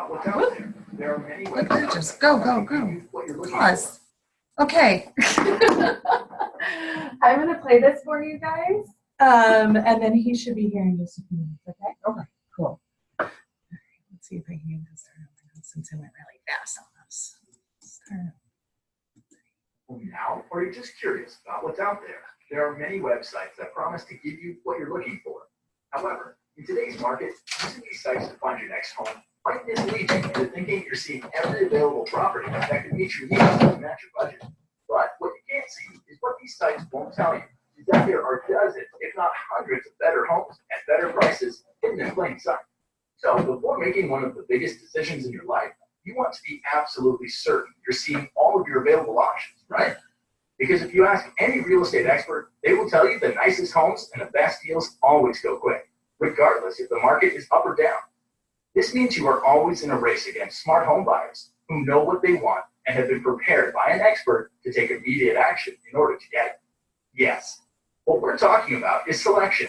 what's out there. There are many Look at it, just go. Pause. Okay. I'm going to play this for you guys, and then he should be here in just a few minutes, okay? Okay, cool. Let's see if I can get this started since I went really fast on this. Now, or you're just curious about what's out there. There are many websites that promise to give you what you're looking for. However, in today's market, using these sites to find your next home might mislead you into thinking you're seeing every available property that can meet your needs and match your budget. But what you can't see is what these sites won't tell you is that there are dozens, if not hundreds, of better homes at better prices hidden in plain sight. So before making one of the biggest decisions in your life, you want to be absolutely certain you're seeing all of your available options, right? Because if you ask any real estate expert, they will tell you the nicest homes and the best deals always go quick, regardless if the market is up or down. This means you are always in a race against smart home buyers who know what they want and have been prepared by an expert to take immediate action in order to get it. Yes, what we're talking about is selection.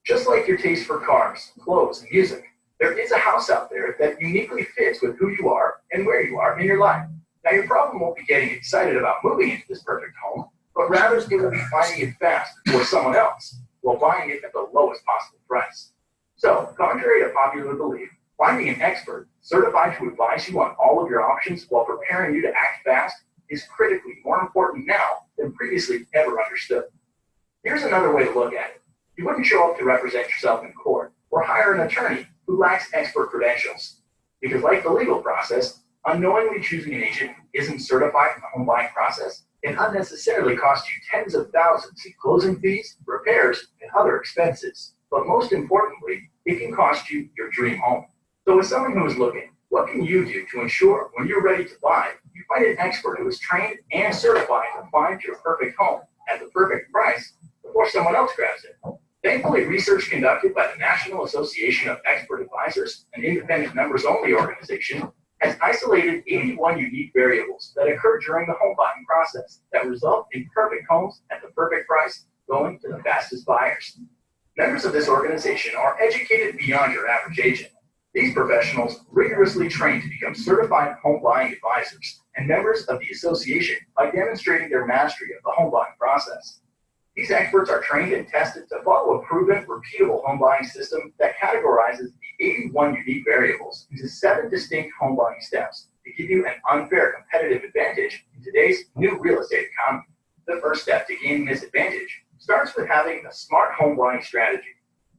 Just like your taste for cars, clothes, and music, there is a house out there that uniquely fits with who you are and where you are in your life. Now, your problem won't be getting excited about moving into this perfect home, but rather it will be finding it fast for someone else while buying it at the lowest possible price. So, contrary to popular belief, finding an expert certified to advise you on all of your options while preparing you to act fast is critically more important now than previously ever understood. Here's another way to look at it. You wouldn't show up to represent yourself in court or hire an attorney who lacks expert credentials. Because like the legal process, unknowingly choosing an agent who isn't certified in the home buying process can unnecessarily cost you tens of thousands in closing fees, repairs, and other expenses. But most importantly, it can cost you your dream home. So as someone who is looking, what can you do to ensure when you're ready to buy, you find an expert who is trained and certified to find your perfect home at the perfect price before someone else grabs it? Thankfully, research conducted by the National Association of Expert Advisors, an independent members-only organization, has isolated 81 unique variables that occur during the home buying process that result in perfect homes at the perfect price going to the fastest buyers. Members of this organization are educated beyond your average agent. These professionals rigorously train to become certified home buying advisors and members of the association by demonstrating their mastery of the home buying process. These experts are trained and tested to follow a proven, repeatable home buying system that categorizes the 81 unique variables into 7 distinct home buying steps to give you an unfair competitive advantage in today's new real estate economy. The first step to gaining this advantage starts with having a smart home buying strategy.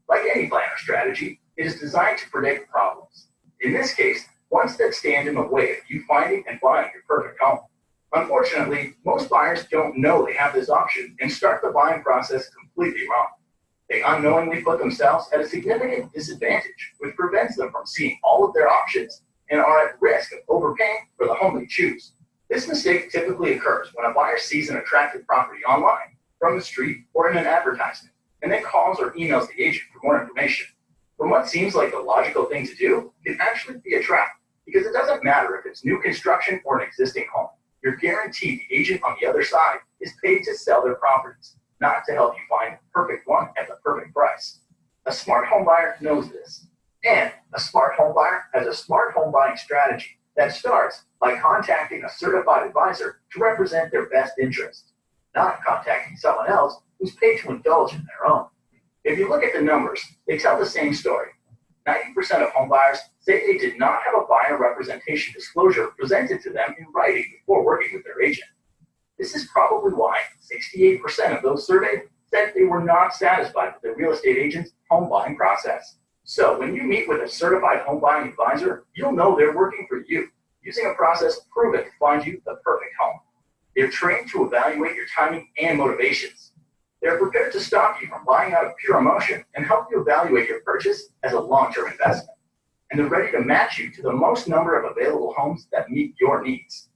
Like any planner strategy, it is designed to predict problems. In this case, ones that stand in the way of you finding and buying your perfect home. Unfortunately, most buyers don't know they have this option and start the buying process completely wrong. They unknowingly put themselves at a significant disadvantage, which prevents them from seeing all of their options and are at risk of overpaying for the home they choose. This mistake typically occurs when a buyer sees an attractive property online, from the street, or in an advertisement, and then calls or emails the agent for more information. From what seems like the logical thing to do, can actually be a trap, because it doesn't matter if it's new construction or an existing home. You're guaranteed the agent on the other side is paid to sell their properties, not to help you find the perfect one at the perfect price. A smart home buyer knows this. And a smart home buyer has a smart home buying strategy that starts by contacting a certified advisor to represent their best interests, not contacting someone else who's paid to indulge in their own. If you look at the numbers, they tell the same story. 90% of home buyers say they did not have a buyer representation disclosure presented to them in writing before working with their agent. This is probably why 68% of those surveyed said they were not satisfied with their real estate agent's home buying process. So when you meet with a certified home buying advisor, you'll know they're working for you, using a process proven to find you the perfect home. They're trained to evaluate your timing and motivations. They're prepared to stop you from buying out of pure emotion and help you evaluate your purchase as a long-term investment. And they're ready to match you to the most number of available homes that meet your needs.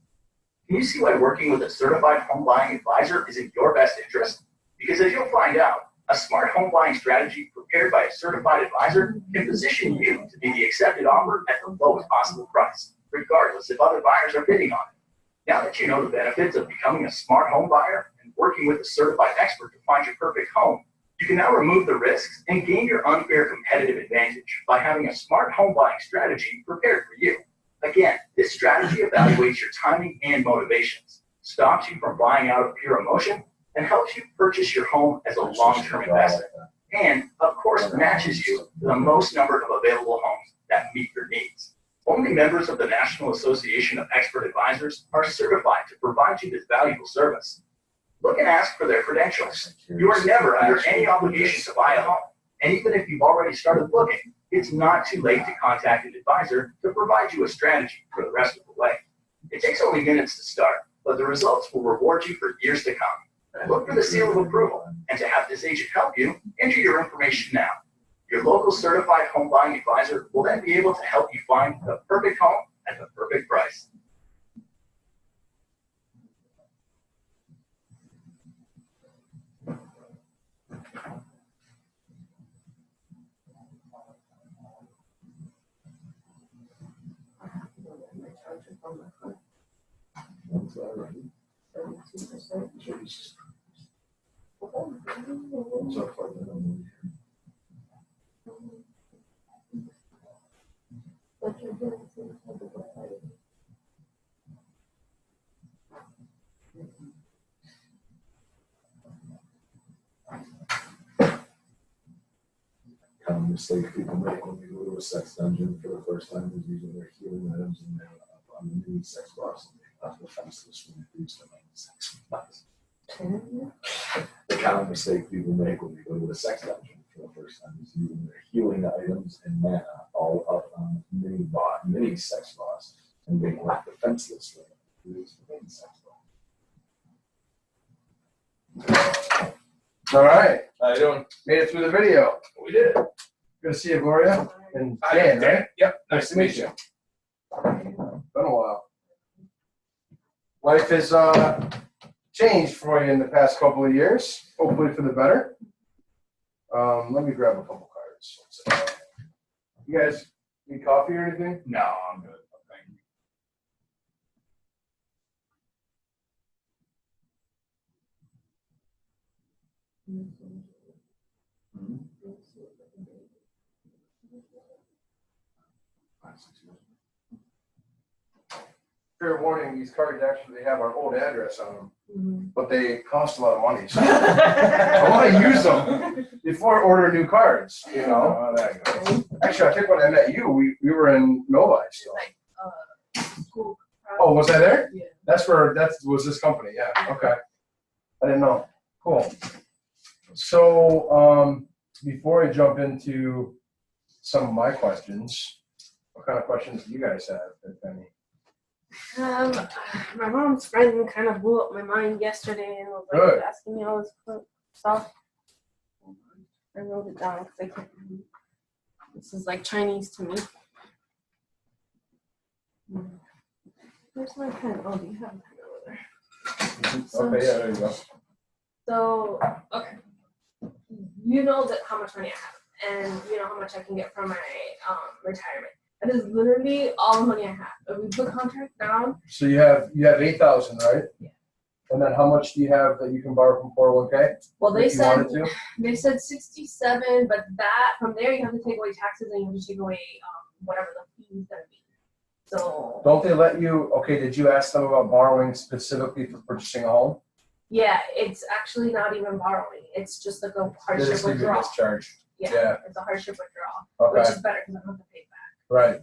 Can you see why working with a certified home buying advisor is in your best interest? Because as you'll find out, a smart home buying strategy prepared by a certified advisor can position you to be the accepted offer at the lowest possible price, regardless if other buyers are bidding on it. Now that you know the benefits of becoming a smart home buyer and working with a certified expert to find your perfect home, you can now remove the risks and gain your unfair competitive advantage by having a smart home buying strategy prepared for you. Again, this strategy evaluates your timing and motivations, stops you from buying out of pure emotion, and helps you purchase your home as a long-term investment. And, of course, matches you to the most number of available homes that meet your needs. Only members of the National Association of Expert Advisors are certified to provide you this valuable service. Look and ask for their credentials. You are never under any obligation to buy a home. And even if you've already started looking, it's not too late to contact an advisor to provide you a strategy for the rest of the way. It takes only minutes to start, but the results will reward you for years to come. Look for the seal of approval, and to have this agent help you, enter your information now. Your local certified home buying advisor will then be able to help you find the perfect home at the perfect price. Common mistake people make when they go to a sex dungeon for the first time is using their healing items and they're up on the mini sex boss and they off the fenceless when they reach the main sex boss. The common mistake people make when they go to a sex dungeon for the first time is using their healing items and mana all up on the mini sex boss and being left defenseless when they reach the main sex boss. All right, how you doing? Made it through the video. We did. Good to see you, Gloria. And Dan, right? Yep, nice to meet you. Been a while. Life has changed for you in the past couple of years, hopefully for the better. Let me grab a couple cards. You guys need coffee or anything? No, I'm good. Thank you. Fair warning, these cards actually have our old address on them, Mm-hmm. but they cost a lot of money. So I want to use them before I order new cards, you know? Oh, there you go. Actually, I think when I met you, we were in Novi still. Like, school. Oh, was I there? Yeah. That was this company, yeah, okay. I didn't know, cool. So, before I jump into some of my questions, what kind of questions do you guys have, if any? My mom's friend kind of blew up my mind yesterday and was like Good. asking me all this stuff. I wrote it down because I can't read. This is like Chinese to me. Where's my pen? Oh, do you have a pen over there? Okay, yeah, there you go. So, okay. You know that how much money I have, and you know how much I can get from my retirement. That is literally all the money I have. If we put contract down, So you have 8,000, right? Yeah. And then how much do you have that you can borrow from 401k? well, if you wanted to? they said 67, but that from there you have to take away taxes and you have to take away whatever the fee is gonna be. So Don't they let you? Okay, did you ask them about borrowing specifically for purchasing a home? yeah, it's actually not even borrowing. It's just like a They hardship just leave you withdrawal. discharge. Yeah, Yeah. it's a hardship withdrawal, which Okay, is better because I don't have to pay it back. right.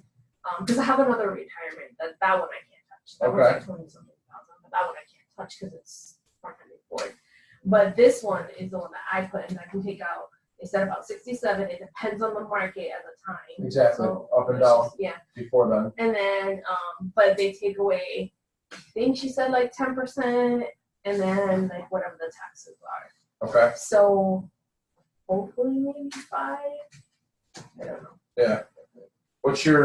Because I have another retirement that one I can't touch. That Okay. one's like 20-something thousand, but that one I can't touch because it's funded for it. But this one is the one that I put in. I can take out. They said about 67. It depends on the market at the time. Exactly. So Up and it's down. just- yeah, Before then. and then but they take away. I think she said like 10%, and then like whatever the taxes are. Okay. So hopefully maybe 5. I don't know. Yeah. What's your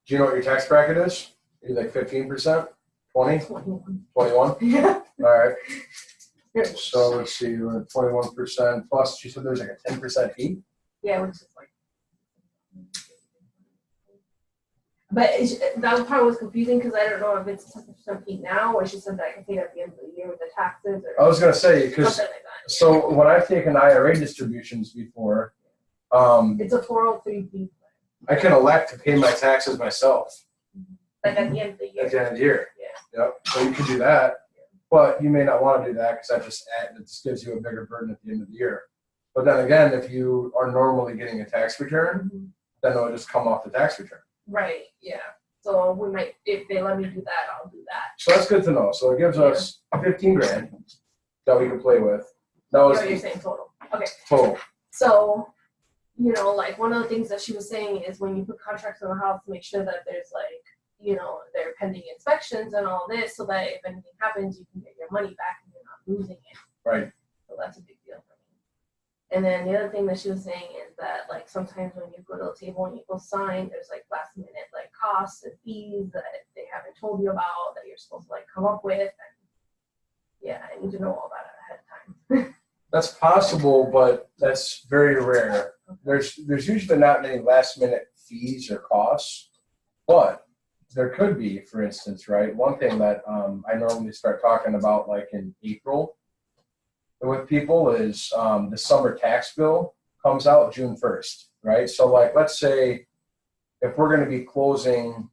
do you know what your tax bracket is? Are you like 15%? 20? 21. 21? Yeah. All right. So let's see, 21% plus. She said there's like a 10% fee. Yeah, which is like. But that part was confusing because I don't know if it's 10% fee now, or she said that I can take it at the end of the year with the taxes or I was gonna say because something like that. so when I've taken IRA distributions before, It's a 403B. I can elect to pay my taxes myself. like at the end of the year. at the end of the year. Yeah. Yep. So you can do that, but you may not want to do that because that just gives you a bigger burden at the end of the year. But then again, if you are normally getting a tax return, then it'll just come off the tax return. Right. Yeah. So we might, if they let me do that, I'll do that. So that's good to know. So it gives us 15 grand that we can play with. That was What you're saying total. Okay. total. So, you know, like one of the things that she was saying is when you put contracts on the house, make sure that there's like, you know, they're pending inspections and all this, so that if anything happens, you can get your money back and you're not losing it. Right. So that's a big deal for me. And then the other thing that she was saying is that like sometimes when you go to the table and you go sign, there's like last minute like costs and fees that they haven't told you about that you're supposed to like come up with. And yeah, I need to know all that ahead of time. That's possible, but that's very rare. There's usually not many last minute fees or costs, but there could be, for instance, right? One thing that I normally start talking about like in April with people is the summer tax bill comes out June 1st, right? So like, let's say if we're going to be closing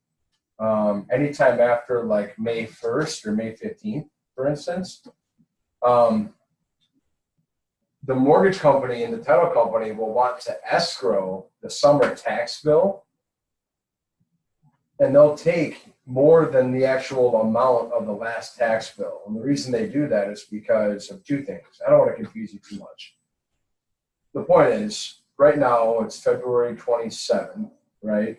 anytime after like May 1st or May 15th, for instance, the mortgage company and the title company will want to escrow the summer tax bill, and they'll take more than the actual amount of the last tax bill. And the reason they do that is because of two things. I don't want to confuse you too much. The point is, right now it's February 27th, right?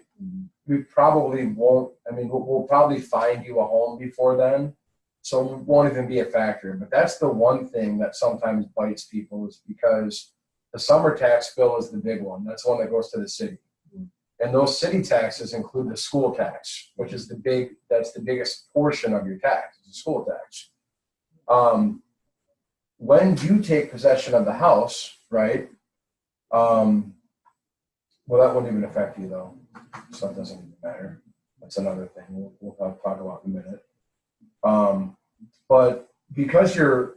We probably won't, I mean, we'll probably find you a home before then, so it won't even be a factor. But that's the one thing that sometimes bites people, is because the summer tax bill is the big one. That's the one that goes to the city. And those city taxes include the school tax, which is that's the biggest portion of your tax, the school tax. When you take possession of the house, right? Well, that wouldn't even affect you though, so it doesn't even matter. That's another thing we'll talk about in a minute. But because your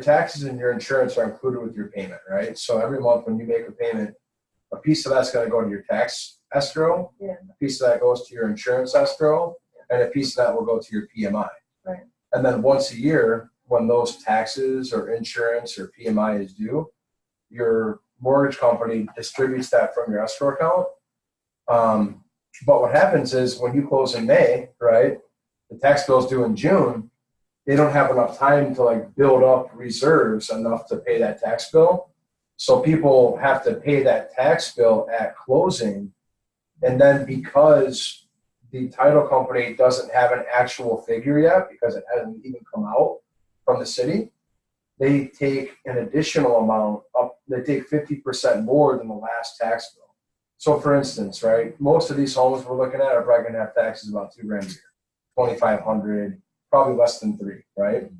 taxes and your insurance are included with your payment, right? So every month when you make a payment, a piece of that's going to go to your tax escrow, a piece of that goes to your insurance escrow, and a piece of that will go to your PMI. Right. And then once a year, when those taxes or insurance or PMI is due, your mortgage company distributes that from your escrow account. But what happens is when you close in May, right, the tax bill's due in June, they don't have enough time to like build up reserves enough to pay that tax bill. So people have to pay that tax bill at closing. And then because the title company doesn't have an actual figure yet, because it hasn't even come out from the city, they take an additional amount up. They take 50% more than the last tax bill. So for instance, right, most of these homes we're looking at are probably going to have taxes about $2,000 a year, 2,500, probably less than 3, right?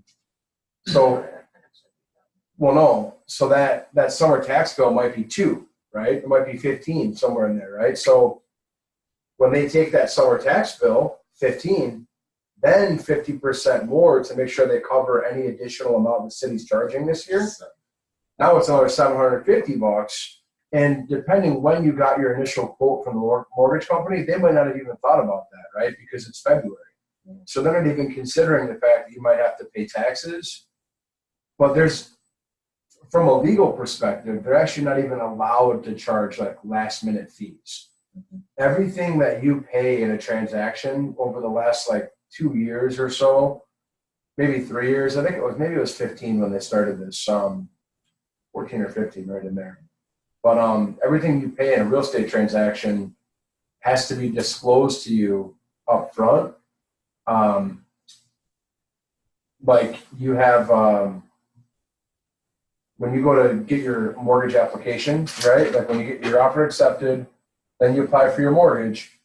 So, well, no. So that summer tax bill might be 2, right? It might be 15, somewhere in there, right? So when they take that summer tax bill, 15, then 50% more to make sure they cover any additional amount the city's charging this year. Now it's another $750. And depending when you got your initial quote from the mortgage company, they might not have even thought about that, right? Because it's February. So they're not even considering the fact that you might have to pay taxes. But from a legal perspective, they're actually not even allowed to charge like last minute fees. Everything that you pay in a transaction over the last like 2 years or so, maybe 3 years, I think maybe it was 15 when they started this, 14 or 15 right in there. But everything you pay in a real estate transaction has to be disclosed to you up front. Like you have, when you go to get your mortgage application, right? Like when you get your offer accepted, then you apply for your mortgage.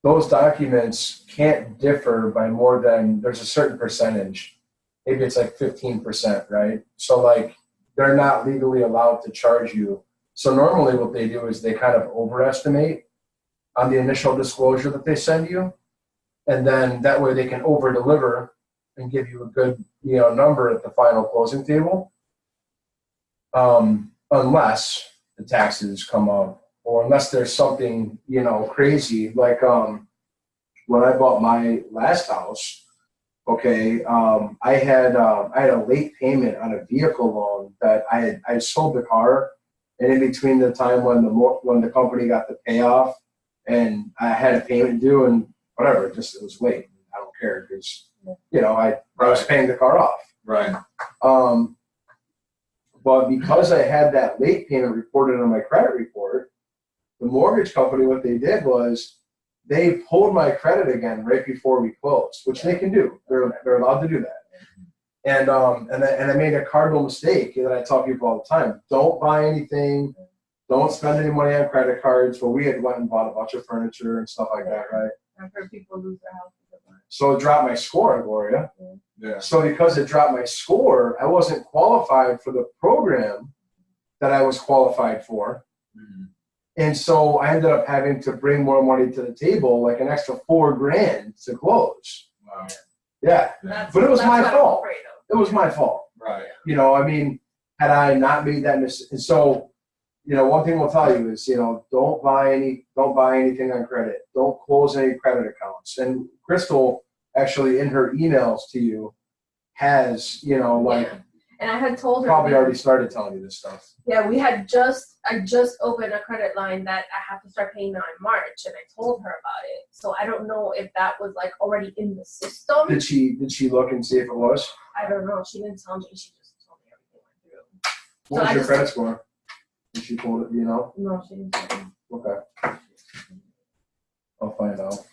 Those documents can't differ by more than, there's a certain percentage. Maybe it's like 15%, right? So like they're not legally allowed to charge you. So normally what they do is they kind of overestimate on the initial disclosure that they send you. And then that way they can over deliver and give you a good, number at the final closing table. Unless the taxes come up, or unless there's something, crazy, like when I bought my last house, okay, I had a late payment on a vehicle loan that I sold the car, and in between the time when the company got the payoff, and I had a payment due, and whatever, just it was late. I don't care because I was paying the car off. Right. But because I had that late payment reported on my credit report, the mortgage company, what they did was they pulled my credit again right before we closed, which they can do. They're allowed to do that. And I made a cardinal mistake that I tell people all the time: don't buy anything, don't spend any money on credit cards. Well, we had went and bought a bunch of furniture and stuff like that, right? I've heard people lose their house. So it dropped my score, Gloria. Yeah. So because it dropped my score, I wasn't qualified for the program that I was qualified for. Mm-hmm. And so I ended up having to bring more money to the table, like an extra $4,000 to close. Wow. Yeah, but it was my fault. It was my fault. Right. Had I not made that mistake. And so, one thing we'll tell you is, don't buy anything on credit. Don't close any credit accounts. And Crystal, actually, in her emails to you, has, And I had told her probably already started telling you this stuff. Yeah, I just opened a credit line that I have to start paying now in March, and I told her about it. So I don't know if that was like already in the system. Did she look and see if it was? I don't know. She didn't tell me. She just told me everything went through. What was your credit score? Did she pull it, No, she didn't tell me. Okay. I'll find out.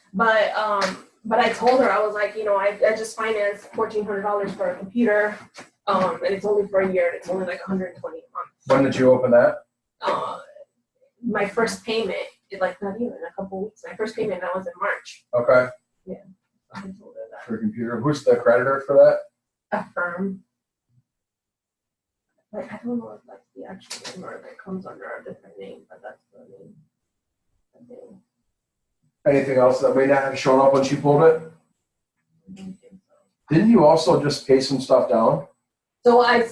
But I told her, I was like, I just financed $1,400 for a computer, and it's only for a year, and it's only like $120 a month. When did you open that? My first payment is like not even a couple weeks. My first payment that was in March. Okay. I told her that. For a computer. Who's the creditor for that? A firm. Like I don't know if that's the actual name or if it comes under a different name, but that's the name. I think. Anything else that may not have shown up when she pulled it? I don't think so. Didn't you also just pay some stuff down? So I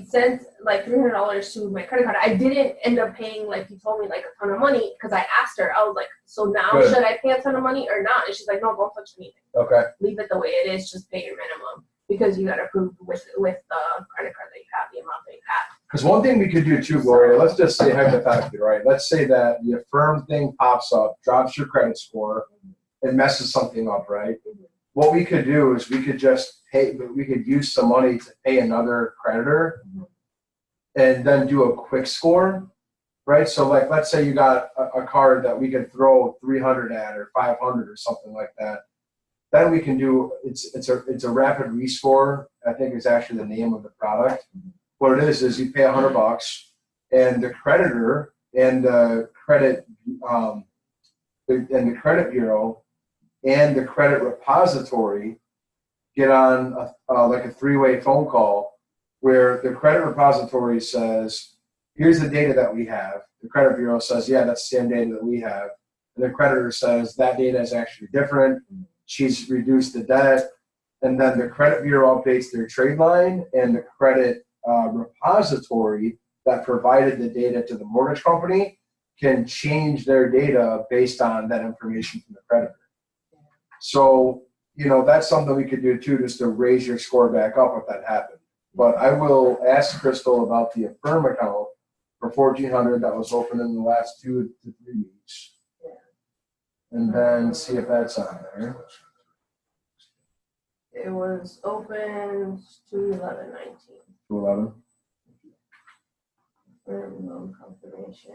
sent like $300 to my credit card. I didn't end up paying like you told me like a ton of money because I asked her. I was like, so now Good. should I pay a ton of money or not? And she's like, no, don't touch anything. Okay. Leave it the way it is. Just pay your minimum because you got approved with the credit card that you have, the amount that you have. Because one thing we could do too, Gloria, let's just say hypothetically, right? Let's say that the Affirm thing pops up, drops your credit score, and messes something up, right? Mhm. What we could do is we could just we could use some money to pay another creditor Mhm. and then do a quick score, right? So like, let's say you got a card that we could throw 300 at or 500 or something like that. Then we can do, it's a rapid rescore, I think is actually the name of the product. What it is you pay $100 and the creditor and the credit, and the credit bureau and the credit repository get on like a three-way phone call where the credit repository says, here's the data that we have. The credit bureau says, yeah, that's the same data that we have. And the creditor says, that data is actually different. She's reduced the debt. And then the credit bureau updates their trade line, and the credit repository that provided the data to the mortgage company can change their data based on that information from the creditor. So, that's something we could do too, just to raise your score back up if that happened. But I will ask Crystal about the Affirm account for $1,400 that was open in the last 2 to 3 weeks. And then see if that's on there. It was open to 11/19. 211. Loan confirmation.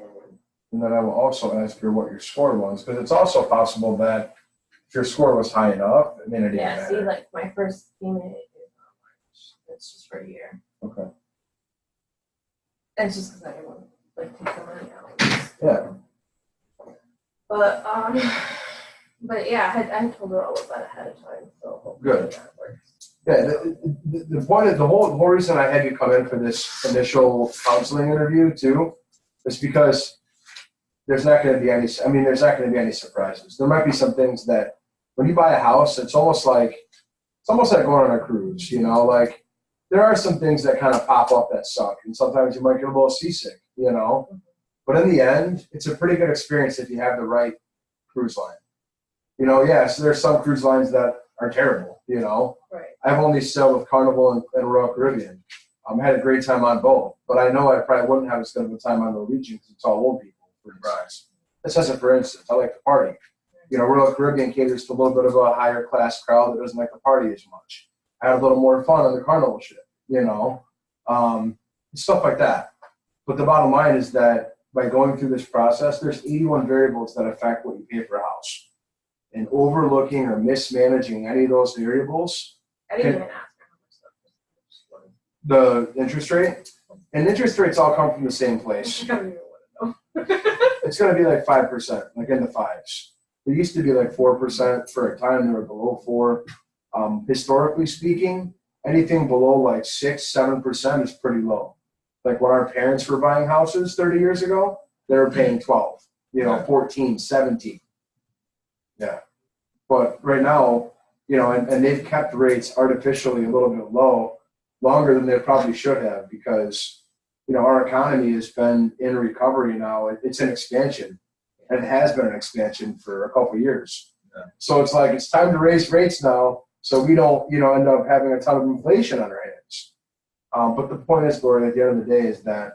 And then I will also ask her what your score was, because it's also possible that if your score was high enough, it didn't Yeah, see, matter. like my first payment is not March. It's just for a year. Okay. And it's just because I didn't want to take the money out. Yeah. But yeah, I had told her all of that ahead of time. So hopefully Good. that works. Yeah, the point is, the whole reason I had you come in for this initial counseling interview too, is because there's not going to be any surprises. There might be some things that when you buy a house, it's almost like going on a cruise, like there are some things that kind of pop up that suck, and sometimes you might get a little seasick, but in the end, it's a pretty good experience if you have the right cruise line. You know, yes, there's some cruise lines that are terrible, you know. Right. I've only sailed with Carnival and Royal Caribbean. I had a great time on both, but I know I probably wouldn't have as good of a time on Norwegian because it's all old people, for instance. This isn't for instance. I like to party. You know, Royal Caribbean caters to a little bit of a higher class crowd that doesn't like to party as much. I had a little more fun on the Carnival ship, you know, stuff like that. But the bottom line is that by going through this process, there's 81 variables that affect what you pay for a house. And overlooking or mismanaging any of those variables, I didn't even ask her how much stuff was. the interest rate, and interest rates all come from the same place. I don't even want to know. It's going to be like 5%, like in the fives. It used to be like 4% for a time. They were below 4. Historically speaking, anything below like 6-7% is pretty low. Like when our parents were buying houses 30 years ago, they were paying 12, 14, 17. Yeah. But right now, and they've kept rates artificially a little bit low longer than they probably should have because, our economy has been in recovery now. It's an expansion, and it has been an expansion for a couple of years. Yeah. So it's like it's time to raise rates now so we don't, end up having a ton of inflation on our hands. But the point is, Lori, at the end of the day is that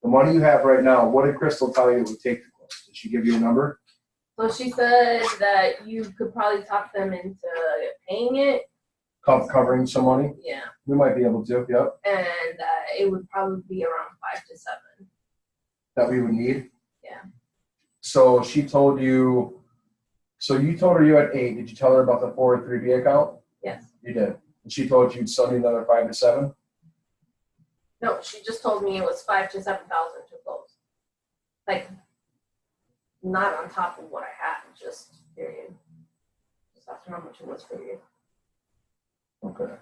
the money you have right now, what did Crystal tell you it would take to close? Did she give you a number? So she said that you could probably talk them into paying it. Covering some money? Yeah. We might be able to, yep. And it would probably be around 5 to 7. That we would need? Yeah. So she told you, so you told her you had 8. Did you tell her about the 403B account? Yes. You did. And she told you you'd still need another 5 to 7? No, she just told me it was 5 to 7,000 to close. Like, not on top of what I had, just period. Just after how much it was for you. Okay.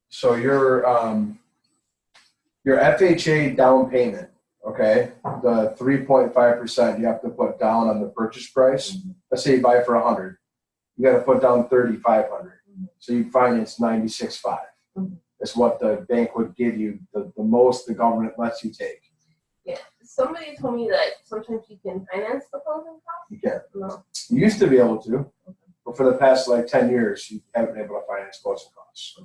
So your FHA down payment, okay, the 3.5% you have to put down on the purchase price. Mm-hmm. Let's say you buy for 100, you got to put down 3,500. Mm-hmm. So you finance 96.5. Mm-hmm. That's what the bank would give you. The most the government lets you take. Yeah. Somebody told me that sometimes you can finance the closing costs. You can. No. You used to be able to, but for the past 10 years, you haven't been able to finance closing costs.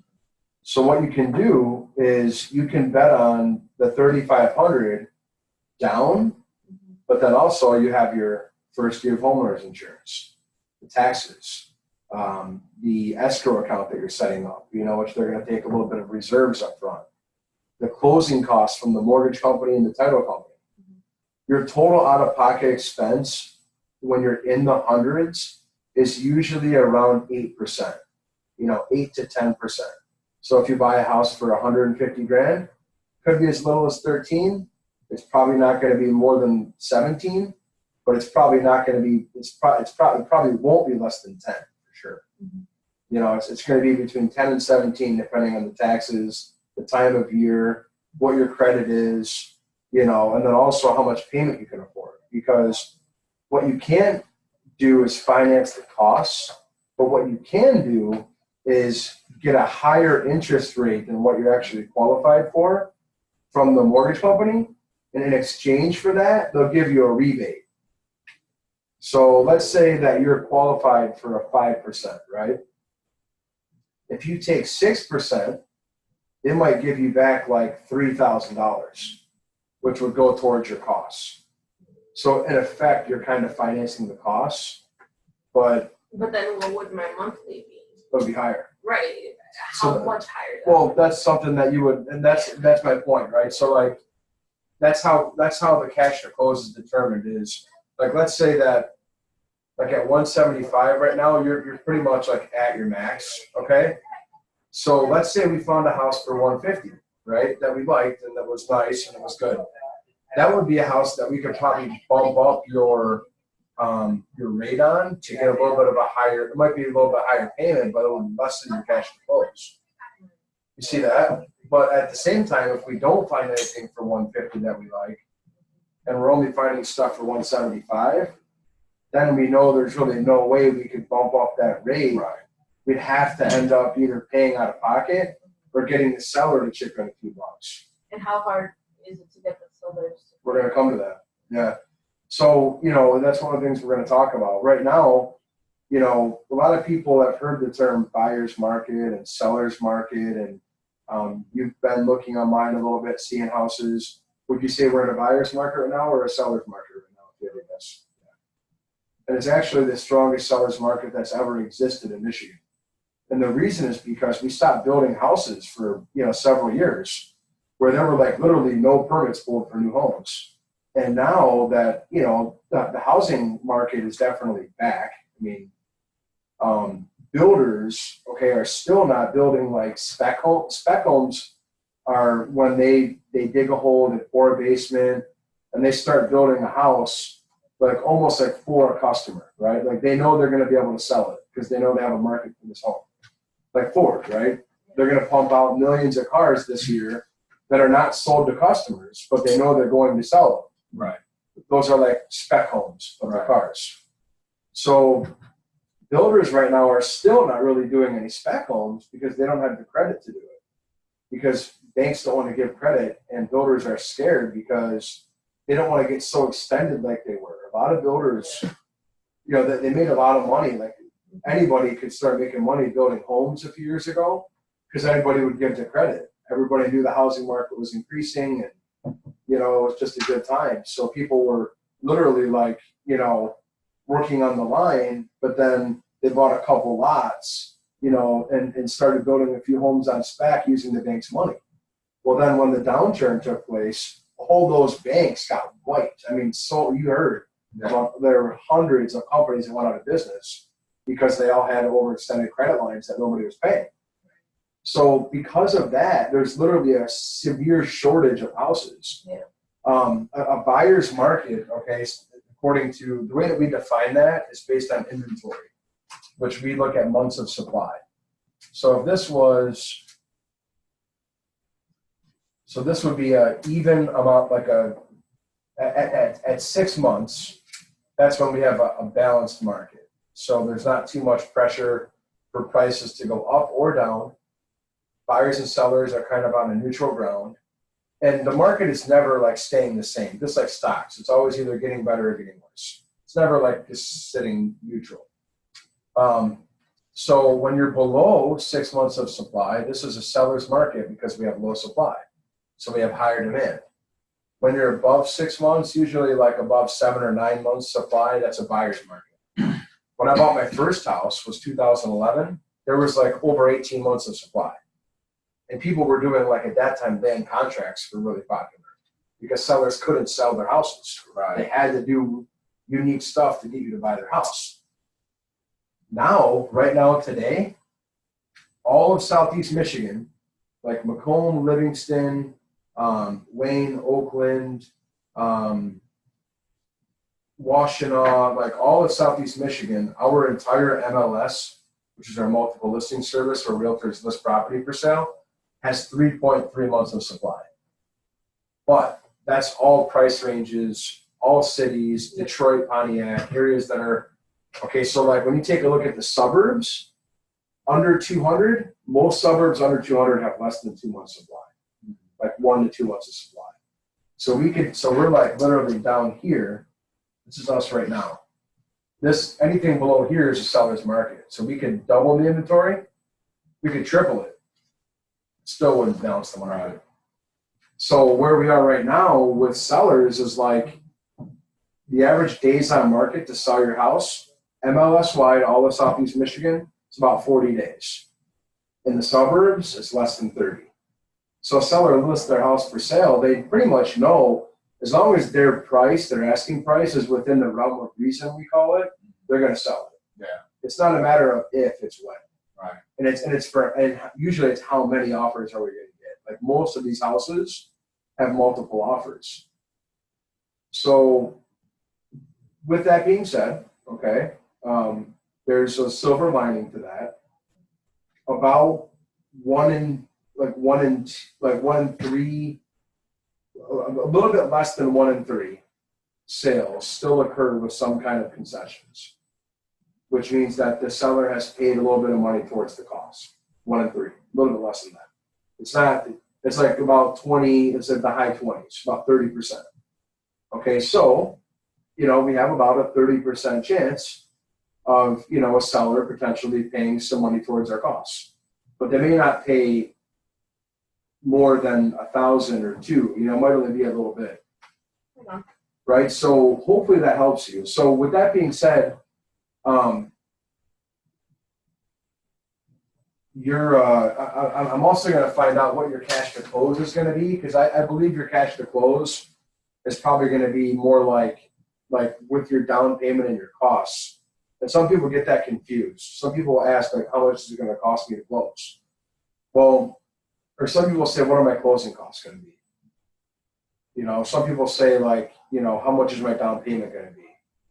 So what you can do is you can bet on the 3,500 down, but then also you have your first year of homeowners insurance, the taxes, the escrow account that you're setting up, which they're going to take a little bit of reserves up front, the closing costs from the mortgage company and the title company. Your total out-of-pocket expense when you're in the hundreds is usually around 8%, 8 to 10%. So if you buy a house for 150 grand, could be as little as 13. It's probably not going to be more than 17, but it's probably not going to be. It probably won't be less than 10 for sure. Mm-hmm. It's going to be between 10 and 17 depending on the taxes, the time of year, what your credit is, and then also how much payment you can afford. Because what you can't do is finance the costs, but what you can do is get a higher interest rate than what you're actually qualified for from the mortgage company. And in exchange for that, they'll give you a rebate. So let's say that you're qualified for a 5%, right? If you take 6%, it might give you back like $3,000, which would go towards your costs. So in effect, you're kind of financing the costs, but then what would my monthly be? it'll be higher. Right. How So, much higher? Well, that's something that you would, and that's my point, right? So that's how the cash to close is determined is let's say that at 175 right now, you're pretty much at your max, okay? So let's say we found a house for 150, right? That we liked and that was nice and it was good. That would be a house that we could probably bump up your rate on to get a little bit of a higher, it might be a little bit higher payment, but it would lessen your cash to close. You see that? But at the same time, if we don't find anything for 150 that we like, and we're only finding stuff for 175, then we know there's really no way we could bump up that rate. Right. We'd have to end up either paying out of pocket or getting the seller to chip in a few bucks. And how hard is it to get the sellers? We're going to come to that. Yeah. So, that's one of the things we're going to talk about. Right now, you know, a lot of people have heard the term buyer's market and seller's market, and you've been looking online a little bit, seeing houses. Would you say we're in a buyer's market right now or a seller's market right now? If you had to guess. And it's actually the strongest seller's market that's ever existed in Michigan. And the reason is because we stopped building houses for, you know, several years where there were like literally no permits pulled for new homes. And now that, you know, the housing market is definitely back. I mean, builders, okay, are still not building like spec homes. Spec homes are when they dig a hole, they pour a basement, and they start building a house like almost like for a customer, right? Like they know they're going to be able to sell it because they know they have a market for this home. Like Ford, right? They're going to pump out millions of cars this year that are not sold to customers, but they know they're going to sell them. Right. Those are like spec homes of the cars. So builders right now are still not really doing any spec homes because they don't have the credit to do it. Because banks don't want to give credit, and builders are scared because they don't want to get so extended like they were. A lot of builders, you know, they made a lot of money. Like anybody could start making money building homes a few years ago because anybody would give the credit. Everybody knew the housing market was increasing, and, you know, it was just a good time. So people were literally like, you know, working on the line, but then they bought a couple lots, you know, and started building a few homes on spec using the bank's money. Well, then when the downturn took place, all those banks got wiped. I mean, so you heard about, there were hundreds of companies that went out of business because they all had overextended credit lines that nobody was paying. So because of that, there's literally a severe shortage of houses. Yeah. A buyer's market, okay, according to the way that we define that, is based on inventory, which we look at months of supply. So if this was, so this would be an even amount, like at 6 months, that's when we have a balanced market. So there's not too much pressure for prices to go up or down. Buyers and sellers are kind of on a neutral ground. And the market is never like staying the same, just like stocks. It's always either getting better or getting worse. It's never like just sitting neutral. So when you're below 6 months of supply, this is a seller's market because we have low supply. So we have higher demand. When you're above 6 months, usually like above 7 or 9 months supply, that's a buyer's market. When I bought my first house, was 2011, there was like over 18 months of supply. And people were doing, like at that time, land contracts were really popular because sellers couldn't sell their houses. Right. They had to do unique stuff to get you to buy their house. Now, right now, today, all of Southeast Michigan, like Macomb, Livingston, Wayne, Oakland, Washtenaw, like all of Southeast Michigan, our entire MLS, which is our multiple listing service where realtors list property for sale, has 3.3 months of supply. But that's all price ranges, all cities, Detroit, Pontiac, areas that are, okay, so like when you take a look at the suburbs, under 200, most suburbs under 200 have less than 2 months supply, like 1 to 2 months of supply. So we're like literally down here. This is us right now. This, anything below here is a seller's market. So we could double the inventory, we could triple it. Still wouldn't balance the market. Right. So where we are right now with sellers is like the average days on market to sell your house, MLS wide, all of Southeast Michigan, it's about 40 days. In the suburbs, it's less than 30. So a seller lists their house for sale, they pretty much know as long as their price, their asking price is within the realm of reason, we call it, they're going to sell it. Yeah. It's not a matter of if, it's when. Right. And usually it's how many offers are we going to get. Like most of these houses have multiple offers. So with that being said, okay, there's a silver lining to that. About one in 3, a little bit less than 1 in 3 sales still occur with some kind of concessions, which means that the seller has paid a little bit of money towards the cost. 1 in 3, a little bit less than that. It's not, it's like about 20, it's at the high 20s, about 30%. Okay, so, you know, we have about a 30% chance of, a seller potentially paying some money towards our costs. But they may not pay more than $1,000 or $2,000, it might only be a little bit. Okay. Right? So hopefully that helps you. So with that being said, I'm also going to find out what your cash to close is going to be, because I believe your cash to close is probably going to be more like with your down payment and your costs. And some people get that confused. Some people ask, like, how much is it going to cost me to close? Well, or some people say, what are my closing costs going to be? Some people say, like, how much is my down payment going to be?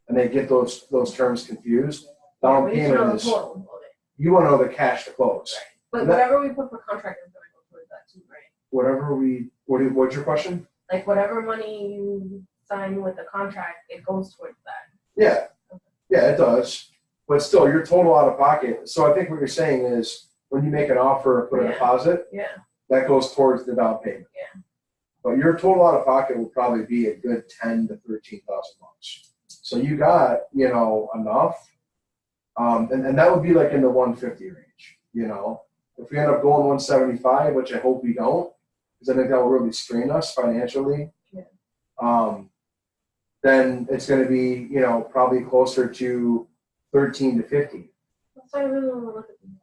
And they get those terms confused. Down We should know payment the is, total of it. you want to know the cash to close. But And that- whatever we put for contract is gonna go towards that too, right? What's your question? Like whatever money you sign with the contract, it goes towards that. Yeah, it does. But still, your total out of pocket. So I think what you're saying is when you make an offer or put a Yeah. deposit, Yeah. that goes towards the down payment. Yeah. But your total out of pocket will probably be a good $10,000 to $13,000. So you got, enough. And that would be like in the 150 range, If we end up going 175, which I hope we don't, because I think that will really strain us financially. Yeah. Then it's going to be, probably closer to 13 to 15. That's why I really want to look at these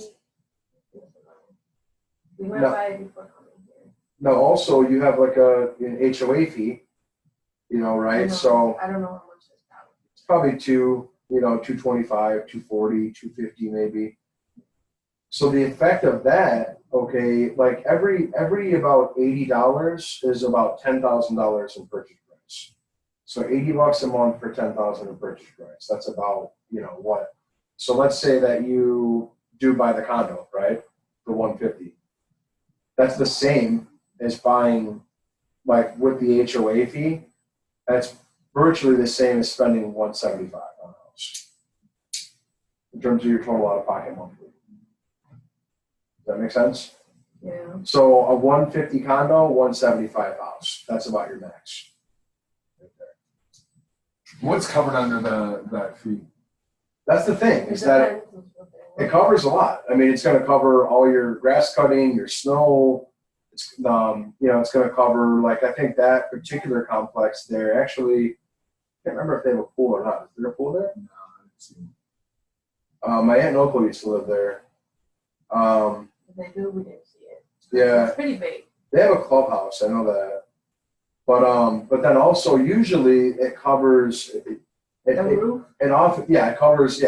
condos. We went No. by it before coming here. Now, also, you have like an HOA fee, right? So I don't know how much this probably. it's probably 225, 240, 250 maybe. So the effect of that, okay, like every about $80 is about $10,000 in purchase price. So $80 a month for $10,000 in purchase price. That's about, what? So let's say that you do buy the condo, right, for $150. That's the same as buying, like with the HOA fee. That's virtually the same as spending $175 on a house in terms of your total out of pocket monthly. Does that make sense? Yeah. So a 150 condo, 175 house. That's about your max. Right there. What's covered under that fee? That's the thing, It is that depends on what they it want. covers a lot. I mean, it's going to cover all your grass cutting, your snow. It's it's going to cover, like, I think that particular complex there, actually, I can't remember if they have a pool or not. Is there a pool there? No, I didn't see it. My aunt and uncle used to live there. If they do, we didn't see it. Yeah, It's pretty big. they have a clubhouse. I know that. But then also usually it covers The roof. it often, it covers,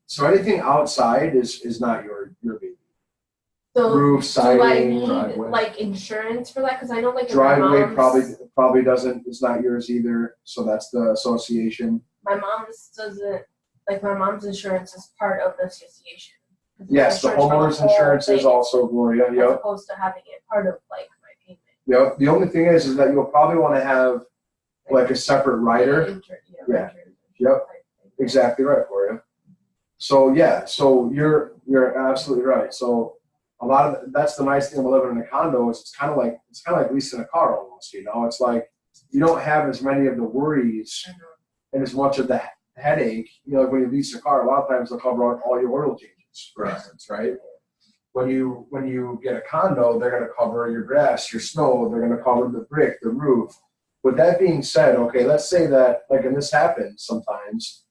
So anything outside is not your baby. So Roof, do I siding, need driveway. like insurance for that? Because I know like in my driveway mom's, probably doesn't. It's not yours either. So that's the association. my mom's doesn't, like my mom's insurance is part of the association. Yes, the Insurance for homeowner's whole insurance is thing, also Gloria. as Yep. opposed to having it part of like my payment. Yep. The only thing is that you'll probably want to have like a separate rider. Yeah. Renters Yep. type thing. Exactly right, Gloria. So so you're absolutely right. So a lot of that's the nice thing about living in a condo is it's kind of like leasing a car almost. It's like you don't have as many of the worries I know. and as much of the headache. Like when you lease a car, a lot of times they'll cover all your oil changes, for instance, right? When you get a condo, they're going to cover your grass, your snow. They're going to cover the brick, the roof. With that being said, okay, let's say that, like, and this happens sometimes.